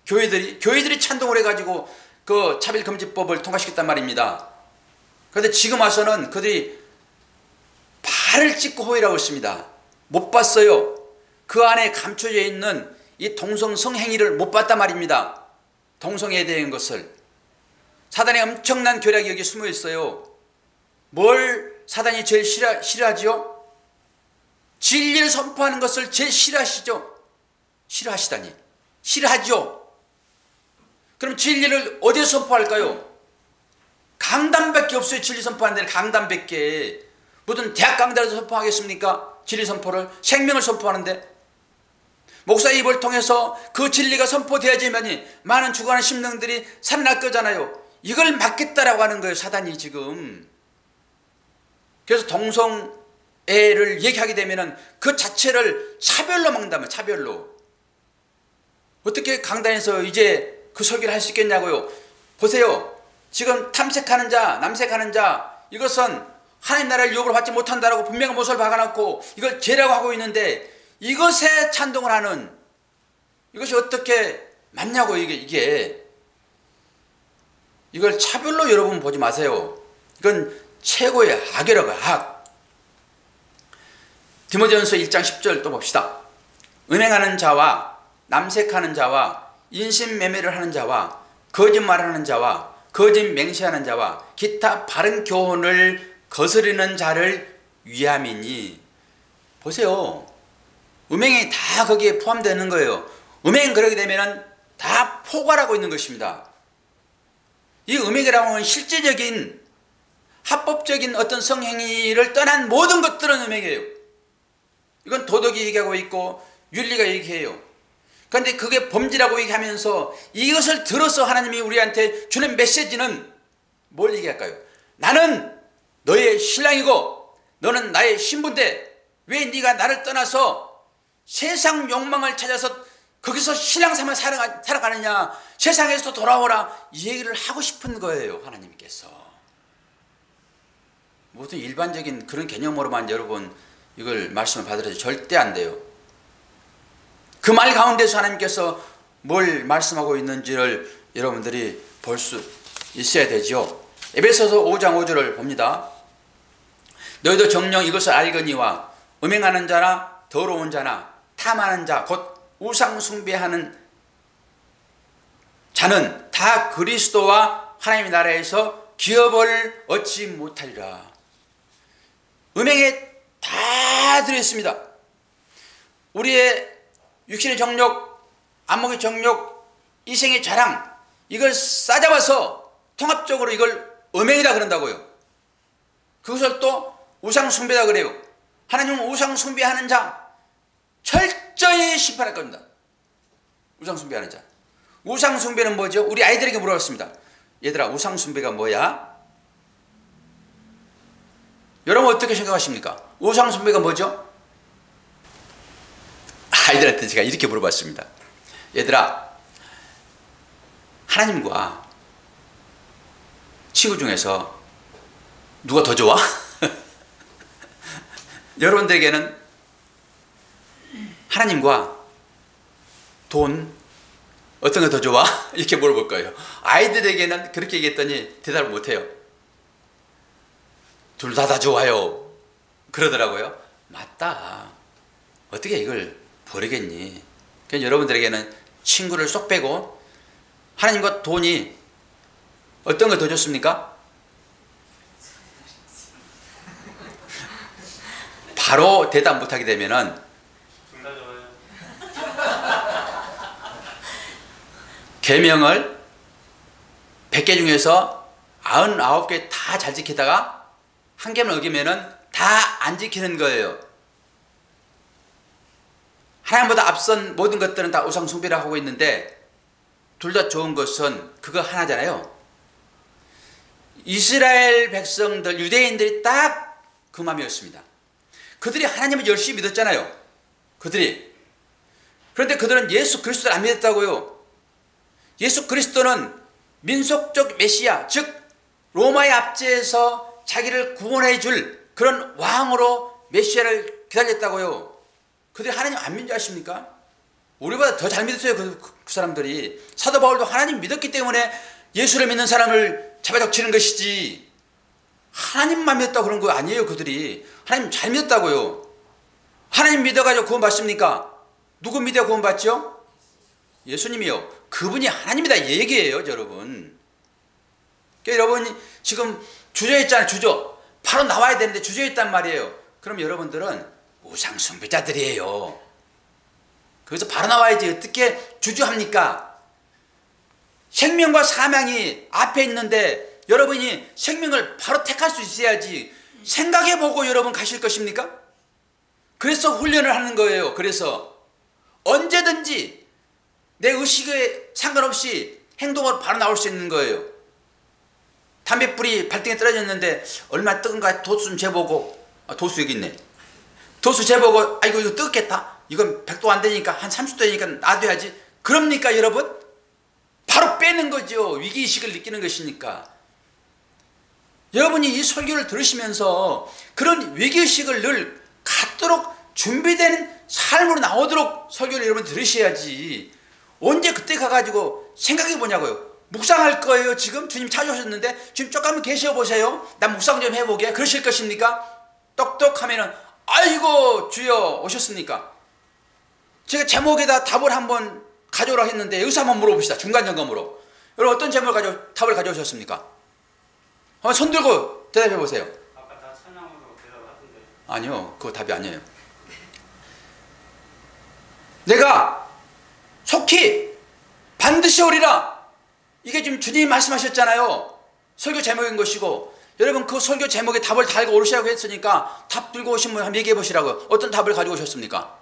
교회들이 찬동을 해가지고 그 차별금지법을 통과시켰단 말입니다. 그런데 지금 와서는 그들이 발을 찍고 호의라고 했습니다. 못 봤어요. 그 안에 감춰져 있는 이 성행위를 못 봤단 말입니다. 동성애에 대한 것을. 사단의 엄청난 계략이 여기 숨어 있어요. 뭘 사단이 제일 싫어하지요? 진리를 선포하는 것을 제일 싫어하시죠? 싫어하시다니. 싫어하죠? 그럼 진리를 어디서 선포할까요? 강단밖에 없어요. 진리 선포하는 데는 강단밖에. 무슨 대학 강단에서 선포하겠습니까? 진리 선포를. 생명을 선포하는데. 목사 입을 통해서 그 진리가 선포되어야지만 많은 죽어가는 심령들이 살아날 거잖아요. 이걸 막겠다라고 하는 거예요, 사단이 지금. 그래서 동성애를 얘기하게 되면 그 자체를 차별로 막는다면, 차별로. 어떻게 강단에서 이제 그 설교를 할 수 있겠냐고요. 보세요. 지금 탐색하는 자, 남색하는 자, 이것은 하나님 나라를 유업을 받지 못한다라고 분명한 못을 박아놓고 이걸 죄라고 하고 있는데, 이것에 찬동을 하는, 이것이 어떻게 맞냐고. 이게 이걸 차별로 여러분 보지 마세요. 이건 최고의 악이라고. 악. 디모데전서 1장 10절 또 봅시다. 은행하는 자와 남색하는 자와 인신매매를 하는 자와 거짓말하는 자와 거짓 맹세하는 자와 기타 바른 교훈을 거스르는 자를 위함이니. 보세요. 음행이 다 거기에 포함되는 거예요. 음행 그러게 되면 다 포괄하고 있는 것입니다. 이 음행이라고 하는 실제적인 합법적인 어떤 성행위를 떠난 모든 것들은 음행이에요. 이건 도덕이 얘기하고 있고 윤리가 얘기해요. 그런데 그게 범죄라고 얘기하면서 이것을 들어서 하나님이 우리한테 주는 메시지는 뭘 얘기할까요? 나는 너의 신랑이고 너는 나의 신부인데 왜 네가 나를 떠나서 세상 욕망을 찾아서 거기서 신랑 삼아 살아가느냐. 세상에서 돌아오라. 이 얘기를 하고 싶은 거예요, 하나님께서. 모든 일반적인 그런 개념으로만 여러분 이걸 말씀을 받으려서 절대 안 돼요. 그 말 가운데서 하나님께서 뭘 말씀하고 있는지를 여러분들이 볼 수 있어야 되죠. 에베소서 5장 5절을 봅니다. 너희도 정녕 이것을 알거니와 음행하는 자나 더러운 자나 탐하는 자 곧 우상 숭배하는 자는 다 그리스도와 하나님의 나라에서 기업을 얻지 못하리라. 음행에 다 들어있습니다. 우리의 육신의 정욕, 안목의 정욕, 이생의 자랑, 이걸 싸잡아서 통합적으로 이걸 음행이라 그런다고요. 그것을 또 우상 숭배다 그래요. 하나님은 우상 숭배하는 자 철저히 심판할 겁니다. 우상 숭배하는 자. 우상 숭배는 뭐죠? 우리 아이들에게 물어봤습니다. 얘들아, 우상 숭배가 뭐야? 여러분 어떻게 생각하십니까? 우상 숭배가 뭐죠? 아이들한테 제가 이렇게 물어봤습니다. 얘들아, 하나님과 친구 중에서 누가 더 좋아? 여러분들에게는 하나님과 돈 어떤 게 더 좋아? 이렇게 물어볼 거예요. 아이들에게는 그렇게 얘기했더니 대답을 못해요. 둘 다 좋아요 그러더라고요. 맞다. 어떻게 이걸 버리겠니? 그러니까 여러분들에게는 친구를 쏙 빼고 하나님과 돈이 어떤 게 더 좋습니까? 바로 대답 못하게 되면은 둘 다 좋아요. 계명을 100개 중에서 99개 다 잘 지키다가 한 개만 어기면은 다 안 지키는 거예요. 하나님보다 앞선 모든 것들은 다 우상 숭배를 하고 있는데 둘 다 좋은 것은 그거 하나잖아요. 이스라엘 백성들, 유대인들이 딱 그 마음이었습니다. 그들이 하나님을 열심히 믿었잖아요. 그들이. 그런데 그들은 예수 그리스도를 안 믿었다고요. 예수 그리스도는 민속적 메시아, 즉 로마의 압제에서 자기를 구원해 줄 그런 왕으로 메시아를 기다렸다고요. 그들이 하나님 안 믿는 줄 아십니까? 우리보다 더 잘 믿었어요. 그 사람들이. 사도 바울도 하나님 믿었기 때문에 예수를 믿는 사람을 잡아닥치는 것이지 하나님만 믿었다고 그런 거 아니에요. 그들이 하나님 잘 믿었다고요. 하나님 믿어가지고 구원 받습니까? 누구 믿어 구원 받죠? 예수님이요. 그분이 하나님이다 이 얘기예요. 여러분. 그러니까 여러분이 지금 주저했잖아요. 주저. 바로 나와야 되는데 주저했단 말이에요. 그럼 여러분들은 우상 숭배자들이에요. 그래서 바로 나와야지. 어떻게 주저합니까? 생명과 사망이 앞에 있는데 여러분이 생명을 바로 택할 수 있어야지. 생각해보고 여러분 가실 것입니까? 그래서 훈련을 하는 거예요. 그래서 언제든지 내 의식에 상관없이 행동으로 바로 나올 수 있는 거예요. 담뱃불이 발등에 떨어졌는데 얼마나 뜨거운가 도수 좀 재보고, 도수 여기 있네. 도수 재보고 아이고 이거 뜨겁겠다. 이건 100도 안 되니까 한 30도 되니까 놔둬야지. 그럽니까 여러분? 바로 빼는 거죠. 위기의식을 느끼는 것이니까. 여러분이 이 설교를 들으시면서 그런 위기의식을 늘 갖도록 준비된 삶으로 나오도록 설교를 여러분 들으셔야지. 언제 그때 가가지고 생각해 보냐고요. 묵상할 거예요. 지금 주님 찾아오셨는데 지금 조금만 계셔보세요. 난 묵상 좀 해보게. 그러실 것입니까? 똑똑하면은 아이고 주여 오셨습니까? 제가 제목에다 답을 한번 가져오라 했는데 여기서 한번 물어봅시다. 중간점검으로. 여러분 어떤 제목을 답을 가져오셨습니까? 한번 손 들고 대답해 보세요. 아까 다 찬양으로 대답하던데. 아니요. 그거 답이 아니에요. 내가 속히 반드시 오리라. 이게 지금 주님이 말씀하셨잖아요. 설교 제목인 것이고 여러분 그 설교 제목에 답을 달고 오시라고 했으니까 답 들고 오신 분 한번 얘기해 보시라고요. 어떤 답을 가지고 오셨습니까?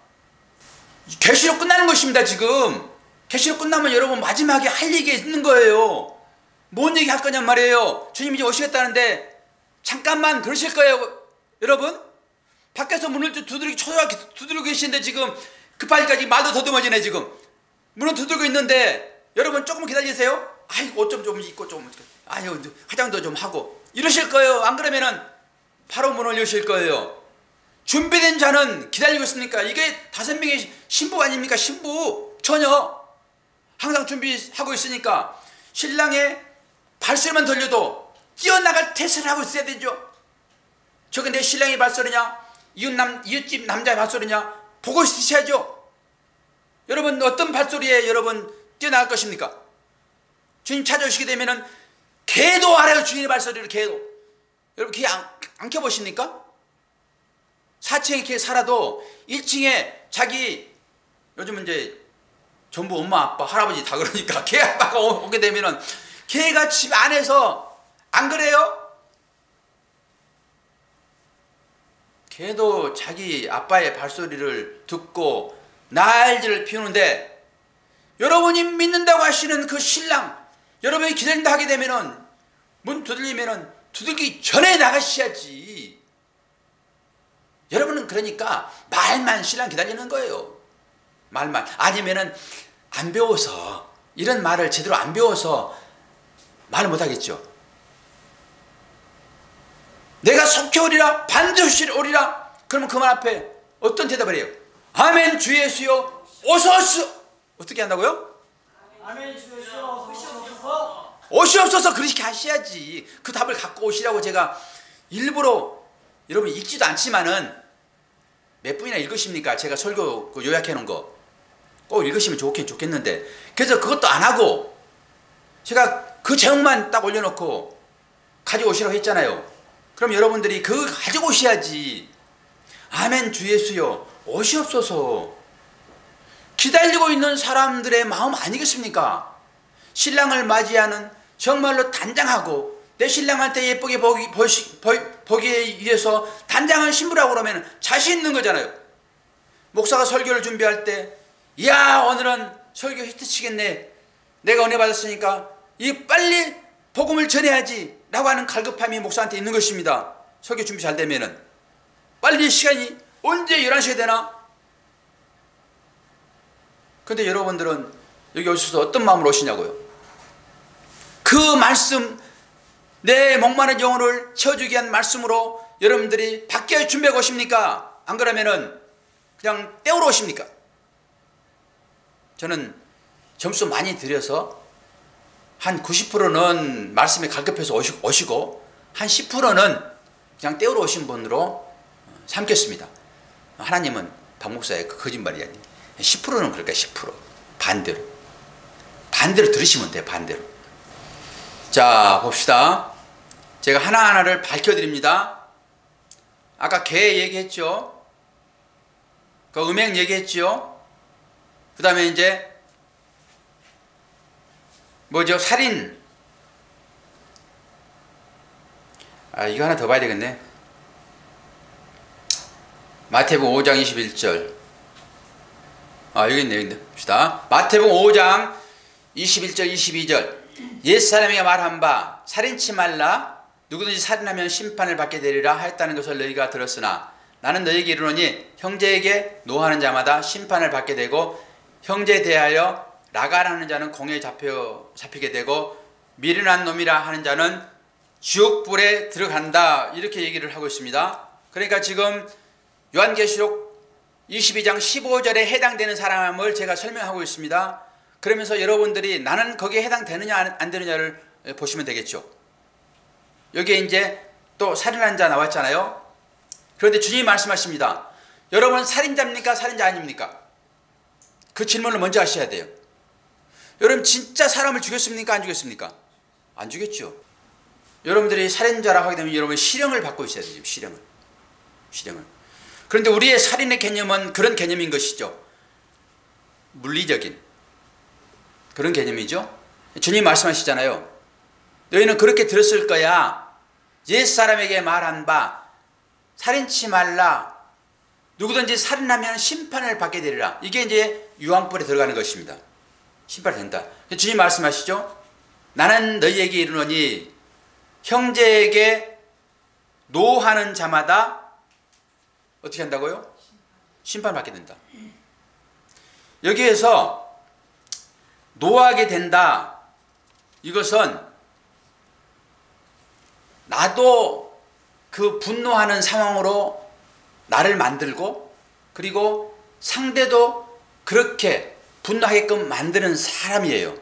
계시록 끝나는 것입니다. 지금 계시록 끝나면 여러분 마지막에 할 얘기가 있는 거예요. 뭔 얘기 할 거냔 말이에요. 주님이 이제 오시겠다는데 잠깐만 그러실 거예요. 여러분 밖에서 문을 두드리고 계시는데 지금 급하니까 말도 더듬어지네. 지금 문을 두드리고 있는데 여러분 조금 기다리세요. 아이고 옷 좀 입고 좀 아유 화장도 좀 하고 이러실 거예요. 안 그러면은 바로 문을 여실 거예요. 준비된 자는 기다리고 있습니까? 이게 5명의 신부 아닙니까? 신부 처녀 항상 준비하고 있으니까 신랑의 발소리만 들려도 뛰어나갈 태세를 하고 있어야 되죠. 저게 내 신랑의 발소리냐, 이웃집 남자의 발소리냐 보고 있으셔야죠. 여러분 어떤 발소리에 여러분 뛰어나갈 것입니까? 주님 찾아오시게 되면은 개도 알아요. 주님의 발소리를 개도. 여러분 귀 안 켜보십니까? 4층에 이렇게 살아도 1층에 자기 요즘은 이제 전부 엄마 아빠 할아버지 다 그러니까 개 아빠가 오게 되면은 개가 집 안에서 안 그래요? 개도 자기 아빠의 발소리를 듣고 날개를 피우는데 여러분이 믿는다고 하시는 그 신랑 여러분이 기다린다 하게 되면은 문 두들리면은 두들기 전에 나가셔야지. 여러분은 그러니까 말만 신랑 기다리는 거예요. 말만. 아니면은 안 배워서 이런 말을 제대로 안 배워서 말을 못하겠죠. 내가 속히 오리라 반드시 오리라. 그러면 그 말 앞에 어떤 대답을 해요? 아멘 주 예수여 오소서. 어떻게 한다고요? 아멘 주 예수여 오시옵소서. 오시옵소서. 그렇게 하셔야지. 그 답을 갖고 오시라고 제가 일부러 여러분 읽지도 않지만은 몇 분이나 읽으십니까? 제가 설교 요약해 놓은 거 꼭 읽으시면 좋겠는데 그래서 그것도 안 하고 제가 그 제목만 딱 올려놓고 가지고 오시라고 했잖아요. 그럼 여러분들이 그거 가지고 오셔야지. 아멘 주 예수여 오시옵소서. 기다리고 있는 사람들의 마음 아니겠습니까? 신랑을 맞이하는 정말로 단장하고 내 신랑한테 예쁘게 보기 위해서 단장한 신부라고 그러면 자신 있는 거잖아요. 목사가 설교를 준비할 때 이야 오늘은 설교 히트치겠네. 내가 은혜 받았으니까 이 빨리 복음을 전해야지 라고 하는 갈급함이 목사한테 있는 것입니다. 설교 준비 잘 되면은 빨리 시간이 언제 11시가 되나? 근데 여러분들은 여기 오셔서 어떤 마음으로 오시냐고요? 그 말씀 내 목마른 영혼을 채워주기 위한 말씀으로 여러분들이 바뀌어 준비하고 오십니까? 안 그러면은 그냥 때우러 오십니까? 저는 점수 많이 드려서 한 90%는 말씀에 갈급해서 오시고 한 10%는 그냥 때우러 오신 분으로 삼겠습니다. 하나님은 박 목사의 그 거짓말이야. 10%는 그럴까? 10% 반대로 들으시면 돼요. 반대로. 자 봅시다. 제가 하나하나를 밝혀드립니다. 아까 개 얘기했죠. 그 음행 얘기했죠. 그 다음에 이제 뭐죠? 살인. 이거 하나 더 봐야 되겠네. 마태복음 5장 21절. 여기 있네. 여기 있네. 봅시다. 마태복음 5장 21절 22절. 옛사람에게 말한 바 살인치 말라. 누구든지 살인하면 심판을 받게 되리라 하였다는 것을 너희가 들었으나 나는 너희에게 이르노니 형제에게 노하는 자마다 심판을 받게 되고 형제에 대하여 라가라는 자는 공에 잡히게 되고 미련한 놈이라 하는 자는 지옥불에 들어간다. 이렇게 얘기를 하고 있습니다. 그러니까 지금 요한계시록 22장 15절에 해당되는 사람을 제가 설명하고 있습니다. 그러면서 여러분들이 나는 거기에 해당되느냐 안 되느냐를 보시면 되겠죠. 여기에 이제 또 살인한 자 나왔잖아요. 그런데 주님이 말씀하십니다. 여러분 살인자입니까? 살인자 아닙니까? 그 질문을 먼저 하셔야 돼요. 여러분 진짜 사람을 죽였습니까? 안 죽였습니까? 안 죽였죠. 여러분들이 살인자라고 하게 되면 여러분이 실형을 받고 있어야 돼요. 실형을. 그런데 우리의 살인의 개념은 그런 개념인 것이죠. 물리적인 그런 개념이죠. 주님 말씀하시잖아요. 너희는 그렇게 들었을 거야. 옛사람에게 말한 바 살인치 말라. 누구든지 살인하면 심판을 받게 되리라. 이게 이제 유황불에 들어가는 것입니다. 심판이 된다. 주님 말씀하시죠. 나는 너희에게 이르노니 형제에게 노하는 자마다 어떻게 한다고요? 심판을 받게 된다. 여기에서 노하게 된다. 이것은 나도 그 분노하는 상황으로 나를 만들고 그리고 상대도 그렇게 분노하게끔 만드는 사람이에요.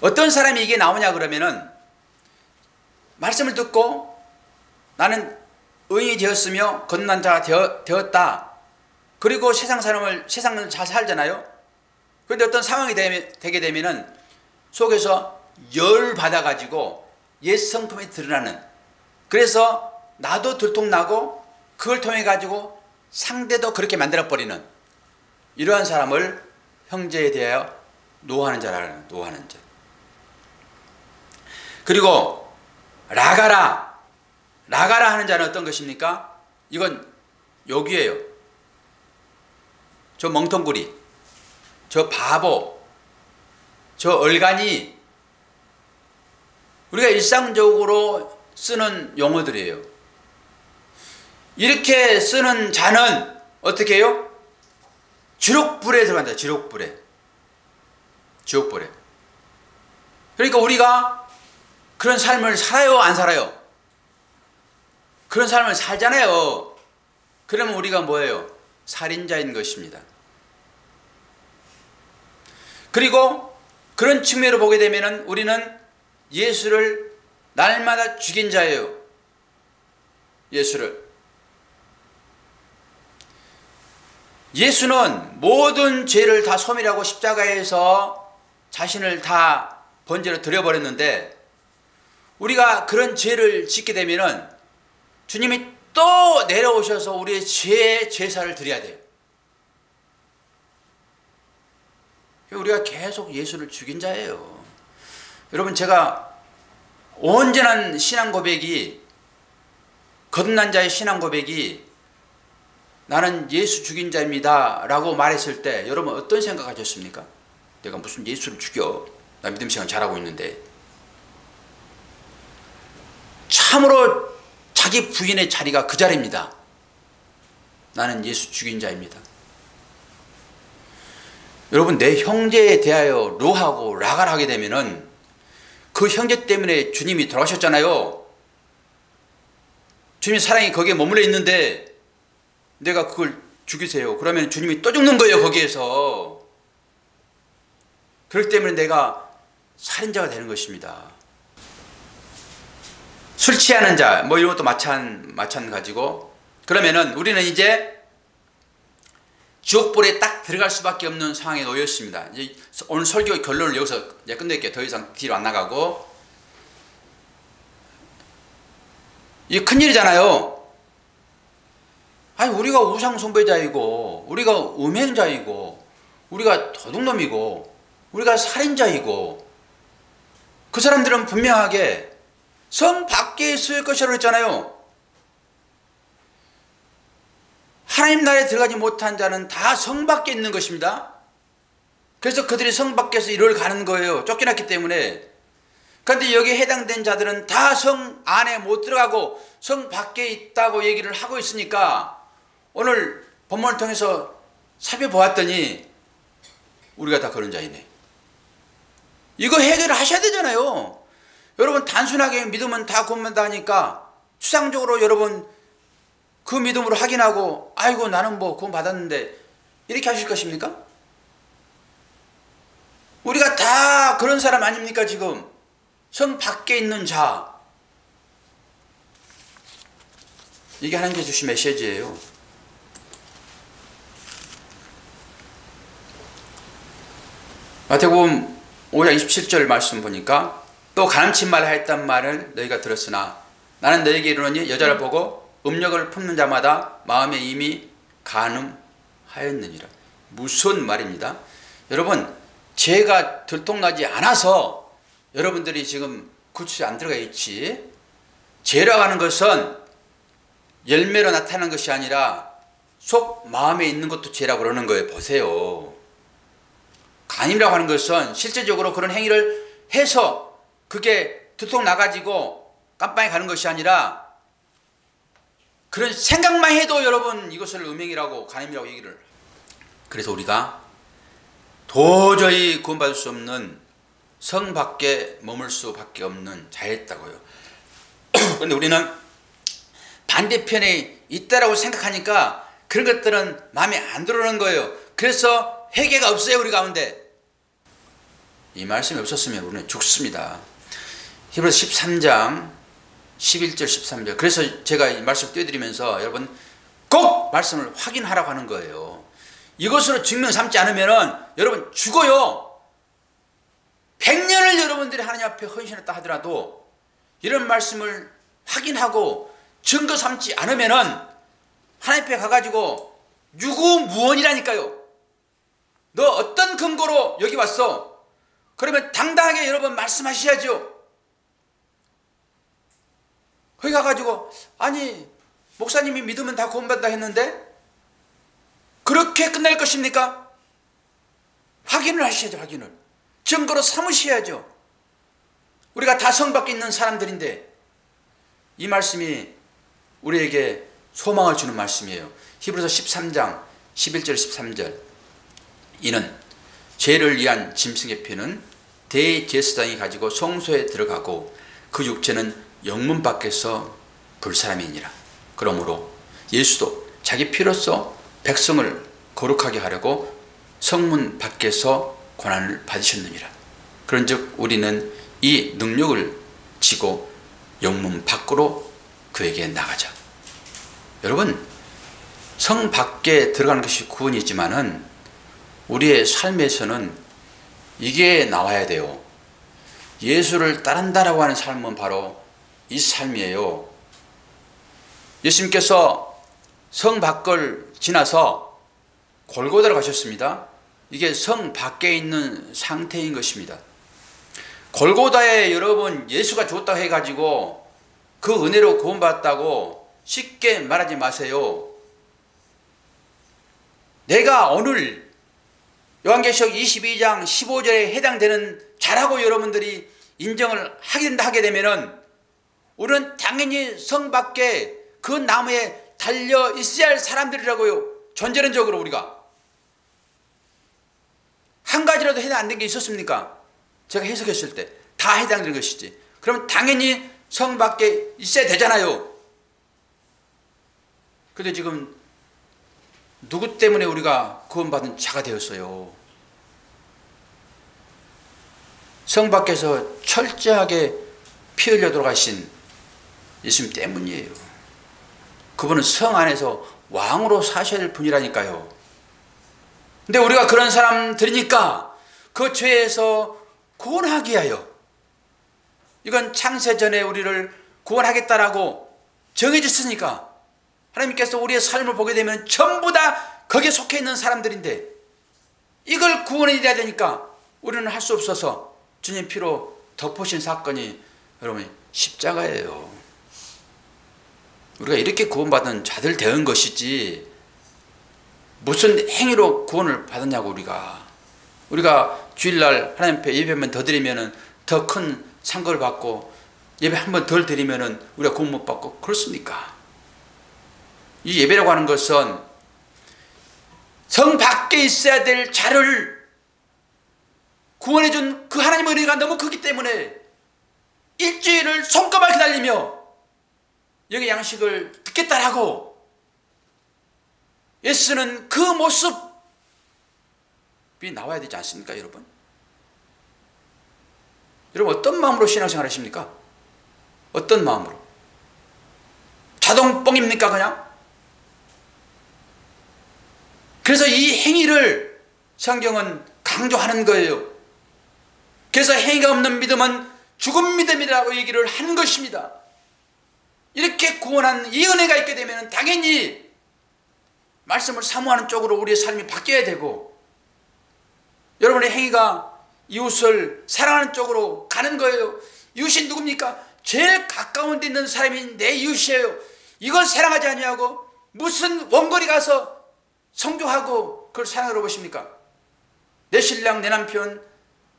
어떤 사람이 이게 나오냐 그러면은 말씀을 듣고 나는 의인이 되었으며 거듭난 자가 되었다. 그리고 세상을 잘 살잖아요. 그런데 어떤 상황이 되게 되면은 속에서 열받아가지고 옛 성품이 드러나는, 그래서 나도 들통나고 그걸 통해 가지고 상대도 그렇게 만들어버리는 이러한 사람을 형제에 대하여 노하는 자라는 거예요. 노하는 자. 그리고 라가라 하는 자는 어떤 것입니까? 이건 욕이에요. 저 멍텅구리, 저 바보, 저 얼간이, 우리가 일상적으로 쓰는 용어들이에요. 이렇게 쓰는 자는 어떻게 해요? 지옥불에 들어간다. 지옥불에. 그러니까 우리가 그런 삶을 살아요, 안 살아요? 그런 삶을 살잖아요. 그러면 우리가 뭐예요? 살인자인 것입니다. 그리고 그런 측면으로 보게 되면 우리는 예수를 날마다 죽인 자예요. 예수는 모든 죄를 다 소멸하고 십자가에서 자신을 다 번제로 드려버렸는데, 우리가 그런 죄를 짓게 되면은 주님이 또 내려오셔서 우리의 죄의 제사를 드려야 돼요. 우리가 계속 예수를 죽인 자예요. 여러분, 제가 온전한 신앙 고백이, 거듭난 자의 신앙 고백이 나는 예수 죽인 자입니다 라고 말했을 때 여러분 어떤 생각하셨습니까? 내가 무슨 예수를 죽여? 나 믿음 생활 잘하고 있는데. 참으로 자기 부인의 자리가 그 자리입니다. 나는 예수 죽인 자입니다. 여러분, 내 형제에 대하여 로하고 라가를 하게 되면은 그 형제 때문에 주님이 돌아가셨잖아요. 주님의 사랑이 거기에 머물러 있는데 내가 그걸 죽이세요. 그러면 주님이 또 죽는 거예요, 거기에서. 그렇기 때문에 내가 살인자가 되는 것입니다. 술 취하는 자, 뭐 이런 것도 마찬가지고, 그러면은 우리는 이제 지옥불에 딱 들어갈 수밖에 없는 상황에 놓였습니다. 이제 오늘 설교 결론을 여기서 이제 끝낼게요. 더 이상 뒤로 안 나가고. 이게 큰일이잖아요. 아니, 우리가 우상숭배자이고, 우리가 음행자이고, 우리가 도둑놈이고, 우리가 살인자이고, 그 사람들은 분명하게 성 밖에 있을 것이라고 했잖아요. 하나님 나라에 들어가지 못한 자는 다 성 밖에 있는 것입니다. 그래서 그들이 성 밖에서 이를 가는 거예요. 쫓겨났기 때문에. 그런데 여기에 해당된 자들은 다 성 안에 못 들어가고 성 밖에 있다고 얘기를 하고 있으니까 오늘 본문을 통해서 살펴보았더니 우리가 다 그런 자이네. 이거 해결을 하셔야 되잖아요. 여러분, 단순하게 믿으면 다 구원받는다 하니까 추상적으로 여러분 그 믿음으로 확인하고 아이고 나는 뭐 구원 받았는데 이렇게 하실 것입니까? 우리가 다 그런 사람 아닙니까? 지금 성 밖에 있는 자. 이게 하나님께서 주신 메시지예요. 마태복음 5장 27절 말씀 보니까 또 가늠친 말을 하였단 말을 너희가 들었으나 나는 너희에게 이르노니 여자를 보고 음력을 품는 자마다 마음에 이미 간음하였느니라. 무슨 말입니다. 여러분, 죄가 들통나지 않아서 여러분들이 지금 구출에 안 들어가 있지. 죄라고 하는 것은 열매로 나타나는 것이 아니라 속 마음에 있는 것도 죄라고 그러는 거예요. 보세요. 간임이라고 하는 것은 실제적으로 그런 행위를 해서 그게 들통나가지고 깜빵에 가는 것이 아니라 그런 생각만 해도 여러분 이것을 음행이라고 간임이라고 얘기를. 그래서 우리가 도저히 구원받을 수 없는 성 밖에 머물 수밖에 없는 자였다고요. 그런데 우리는 반대편에 있다라고 생각하니까 그런 것들은 마음에 안 들어오는 거예요. 그래서 회개가 없어요, 우리 가운데. 이 말씀이 없었으면 우리는 죽습니다. 히브리서 13장 11절 13절. 그래서 제가 이 말씀 띄워드리면서 여러분 꼭 말씀을 확인하라고 하는 거예요. 이것으로 증명 삼지 않으면 여러분 죽어요. 100년을 여러분들이 하나님 앞에 헌신했다 하더라도 이런 말씀을 확인하고 증거 삼지 않으면 하나님 앞에 가가지고 유구무원이라니까요. 너 어떤 근거로 여기 왔어? 그러면 당당하게 여러분 말씀하셔야죠. 거기 가가지고 아니 목사님이 믿으면 다 구원받는다 했는데 그렇게 끝날 것입니까? 확인을 하셔야죠. 확인을 증거로 삼으셔야죠. 우리가 다 성밖에 있는 사람들인데 이 말씀이 우리에게 소망을 주는 말씀이에요. 히브리서 13장 11절 13절. 이는 죄를 위한 짐승의 피는 대제사장이 가지고 성소에 들어가고 그 육체는 영문 밖에서 불사람이니라. 그러므로 예수도 자기 피로써 백성을 거룩하게 하려고 성문 밖에서 고난을 받으셨느니라. 그런즉 우리는 이 능력을 지고 영문 밖으로 그에게 나가자. 여러분 성 밖에 들어가는 것이 구원이지만은 우리의 삶에서는 이게 나와야 돼요. 예수를 따른다라고 하는 삶은 바로 이 삶이에요. 예수님께서 성 밖을 지나서 골고다로 가셨습니다. 이게 성 밖에 있는 상태인 것입니다. 골고다에 여러분 예수가 줬다고 해가지고 그 은혜로 구원받았다고 쉽게 말하지 마세요. 내가 오늘 요한계시록 22장 15절에 해당되는 자라고 여러분들이 인정을 하게 되면은 우리는 당연히 성 밖에 그 나무에 달려 있어야 할 사람들이라고요. 전제론적으로 우리가 한 가지라도 해당 안 된 게 있었습니까? 제가 해석했을 때 다 해당되는 것이지. 그러면 당연히 성 밖에 있어야 되잖아요. 근데 지금 누구 때문에 우리가 구원받은 자가 되었어요? 성 밖에서 철저하게 피 흘려 돌아가신 예수님 때문이에요. 그분은 성 안에서 왕으로 사셔야 될 분이라니까요. 근데 우리가 그런 사람들이니까 그 죄에서 구원하게 하여, 이건 창세전에 우리를 구원하겠다라고 정해졌으니까 하나님께서 우리의 삶을 보게 되면 전부 다 거기에 속해 있는 사람들인데 이걸 구원해 드려야 되니까 우리는 할 수 없어서 주님 피로 덮으신 사건이 여러분 십자가예요. 우리가 이렇게 구원받은 자들 되는 것이지 무슨 행위로 구원을 받았냐고. 우리가 주일날 하나님 앞에 예배 한 번 더 드리면은 더 큰 상급을 받고 예배 한 번 덜 드리면은 우리가 구원 못 받고 그렇습니까? 이 예배라고 하는 것은 성 밖에 있어야 될 자를 구원해준 그 하나님의 은혜가 너무 크기 때문에 일주일을 손꼽아 기다리며 여기 양식을 듣겠다라고 애쓰는 그 모습이 나와야 되지 않습니까, 여러분? 여러분 어떤 마음으로 신앙생활 하십니까? 어떤 마음으로? 자동뻥입니까 그냥? 그래서 이 행위를 성경은 강조하는 거예요. 그래서 행위가 없는 믿음은 죽은 믿음이라고 얘기를 하는 것입니다. 이렇게 구원한 이 은혜가 있게 되면 당연히 말씀을 사모하는 쪽으로 우리의 삶이 바뀌어야 되고, 여러분의 행위가 이웃을 사랑하는 쪽으로 가는 거예요. 이웃이 누굽니까? 제일 가까운 데 있는 사람이 내 이웃이에요. 이걸 사랑하지 아니하고 무슨 원거리 가서 성교하고 그걸 사랑으로 보십니까? 내 신랑, 내 남편,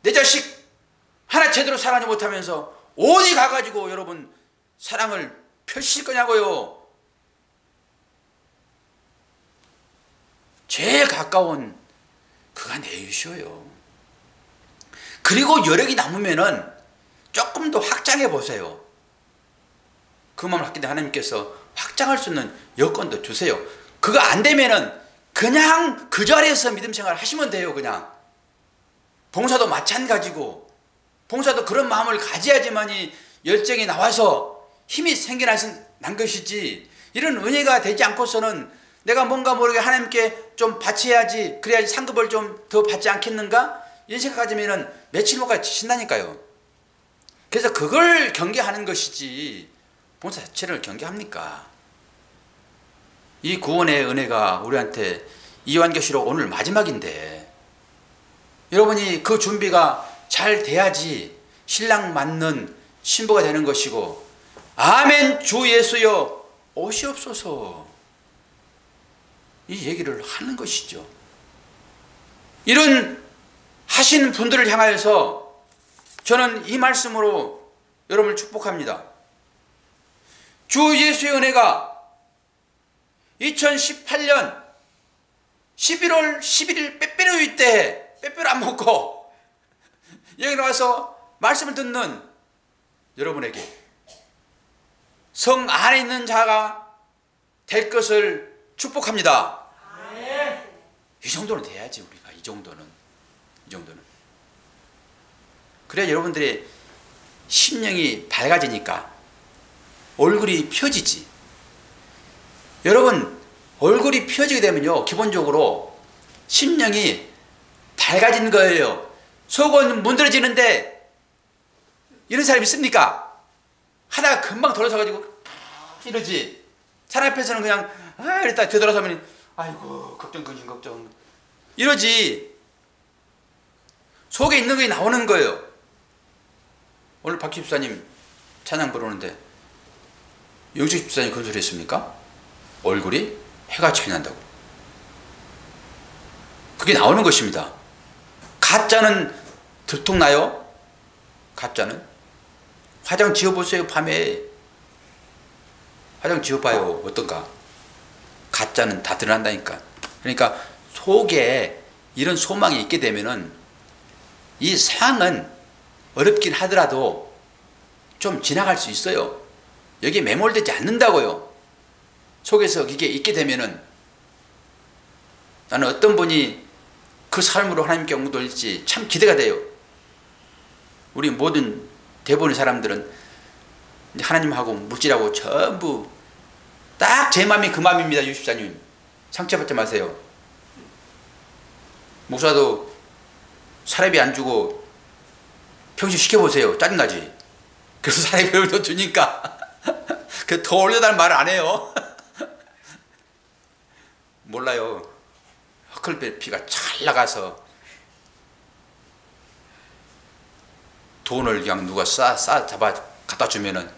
내 자식 하나 제대로 사랑하지 못하면서 어디 가가지고 여러분 사랑을 펼칠 거냐고요. 제일 가까운 그가 내 이웃이에요. 그리고 여력이 남으면은 조금 더 확장해 보세요. 그 마음을 갖게 된 하나님께서 확장할 수 있는 여건도 주세요. 그거 안 되면은 그냥 그 자리에서 믿음 생활 하시면 돼요. 그냥 봉사도 마찬가지고, 봉사도 그런 마음을 가져야지만이 열정이 나와서 힘이 생겨난 것이지, 이런 은혜가 되지 않고서는 내가 뭔가 모르게 하나님께 좀 바쳐야지, 그래야지 상급을 좀 더 받지 않겠는가, 이런 생각 가지면은 며칠 못 가 지신다니까요. 그래서 그걸 경계하는 것이지 봉사 자체를 경계합니까? 이 구원의 은혜가 우리한테 요한계시록 오늘 마지막인데, 여러분이 그 준비가 잘 돼야지 신랑 맞는 신부가 되는 것이고, 아멘 주 예수여 오시옵소서, 이 얘기를 하는 것이죠. 이런 하신 분들을 향하여서 저는 이 말씀으로 여러분을 축복합니다. 주 예수의 은혜가 2018년 11월 11일 빼빼로일 때 빼빼로 안 먹고 여기 나와서 말씀을 듣는 여러분에게 성 안에 있는 자가 될 것을 축복합니다. 이 정도는 돼야지, 우리가 이 정도는. 그래야 여러분들의 심령이 밝아지니까 얼굴이 펴지지. 여러분, 얼굴이 펴지게 되면요, 기본적으로 심령이 밝아지는 거예요. 속은 문드러지는데 이런 사람 있습니까? 하다가 금방 돌아서가지고 이러지. 사람 앞에서는 그냥 이랬다 되돌아서면 아이고 걱정 근심 걱정 이러지. 속에 있는 게 나오는 거예요. 오늘 박 집사님 찬양 부르는데 영식 집사님 그런 소리 했습니까? 얼굴이 해같이 빛난다고. 그게 나오는 것입니다. 가짜는 들통나요? 가짜는? 화장 지어보세요. 밤에 화장 지어봐요. 어떤가? 가짜는 다 드러난다니까. 그러니까 속에 이런 소망이 있게 되면은 이 상은 어렵긴 하더라도 좀 지나갈 수 있어요. 여기에 매몰되지 않는다고요. 속에서 이게 있게 되면은. 나는 어떤 분이 그 삶으로 하나님께 옮겨돌지 참 기대가 돼요. 우리 모든 대부분의 사람들은 하나님하고 물질하고 전부 딱 제 마음이 그 마음입니다. 유십사님 상처받지 마세요. 목사도 사례비 안 주고 평신 시켜보세요. 짜증나지. 그래서 사례비를 더 주니까 그 더 올려달라는 말을 안 해요. 몰라요. 헛글피가 잘 나가서 돈을 그냥 누가 잡아 갖다 주면은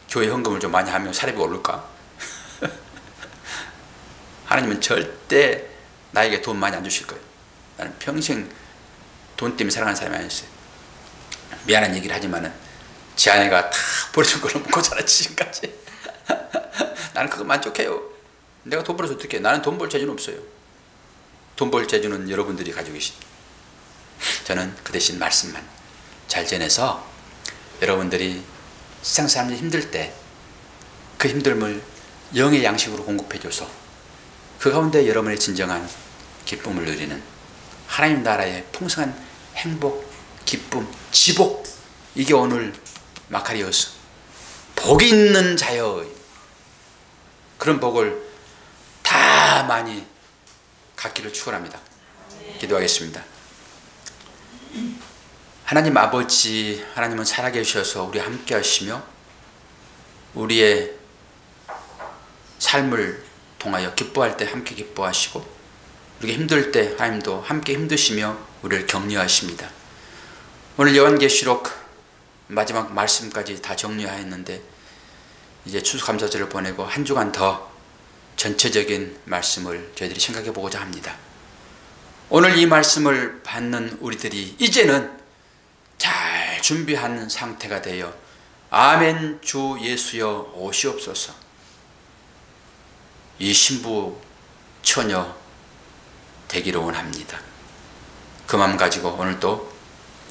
교회 헌금을 좀 많이 하면 사례비가 오를까? 하나님은 절대 나에게 돈 많이 안 주실 거예요. 나는 평생 돈 때문에 살아가는 사람이 아니었어요. 미안한 얘기를 하지만은 제 아내가 다 버려준 걸로 먹고 자라 지금까지. 나는 그거 만족해요. 내가 돈 벌어서 어떻게 해? 나는 돈 벌 재주는 없어요. 돈 벌 재주는 여러분들이 가지고 계십니다. 저는 그 대신 말씀만 잘 전해서 여러분들이 세상 사람들이 힘들 때 그 힘듦을 영의 양식으로 공급해줘서 그 가운데 여러분의 진정한 기쁨을 누리는 하나님 나라의 풍성한 행복, 기쁨, 지복, 이게 오늘 마카리오스 복이 있는 자여, 그런 복을 다 많이 갖기를 축원합니다. 기도하겠습니다. 하나님 아버지, 하나님은 살아계셔서 우리 함께 하시며 우리의 삶을 통하여 기뻐할 때 함께 기뻐하시고 우리가 힘들 때 하나님도 함께 힘드시며 우리를 격려하십니다. 오늘 요한계시록 마지막 말씀까지 다 정리하였는데 이제 추수감사절을 보내고 한 주간 더 전체적인 말씀을 저희들이 생각해 보고자 합니다. 오늘 이 말씀을 받는 우리들이 이제는 잘 준비한 상태가 되어 아멘 주 예수여 오시옵소서, 이 신부 처녀 되기를 원합니다. 그 마음 가지고 오늘도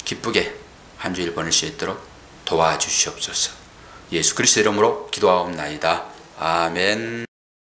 기쁘게 한 주일 보낼 수 있도록 도와주시옵소서. 예수 그리스도 이름으로 기도하옵나이다. 아멘.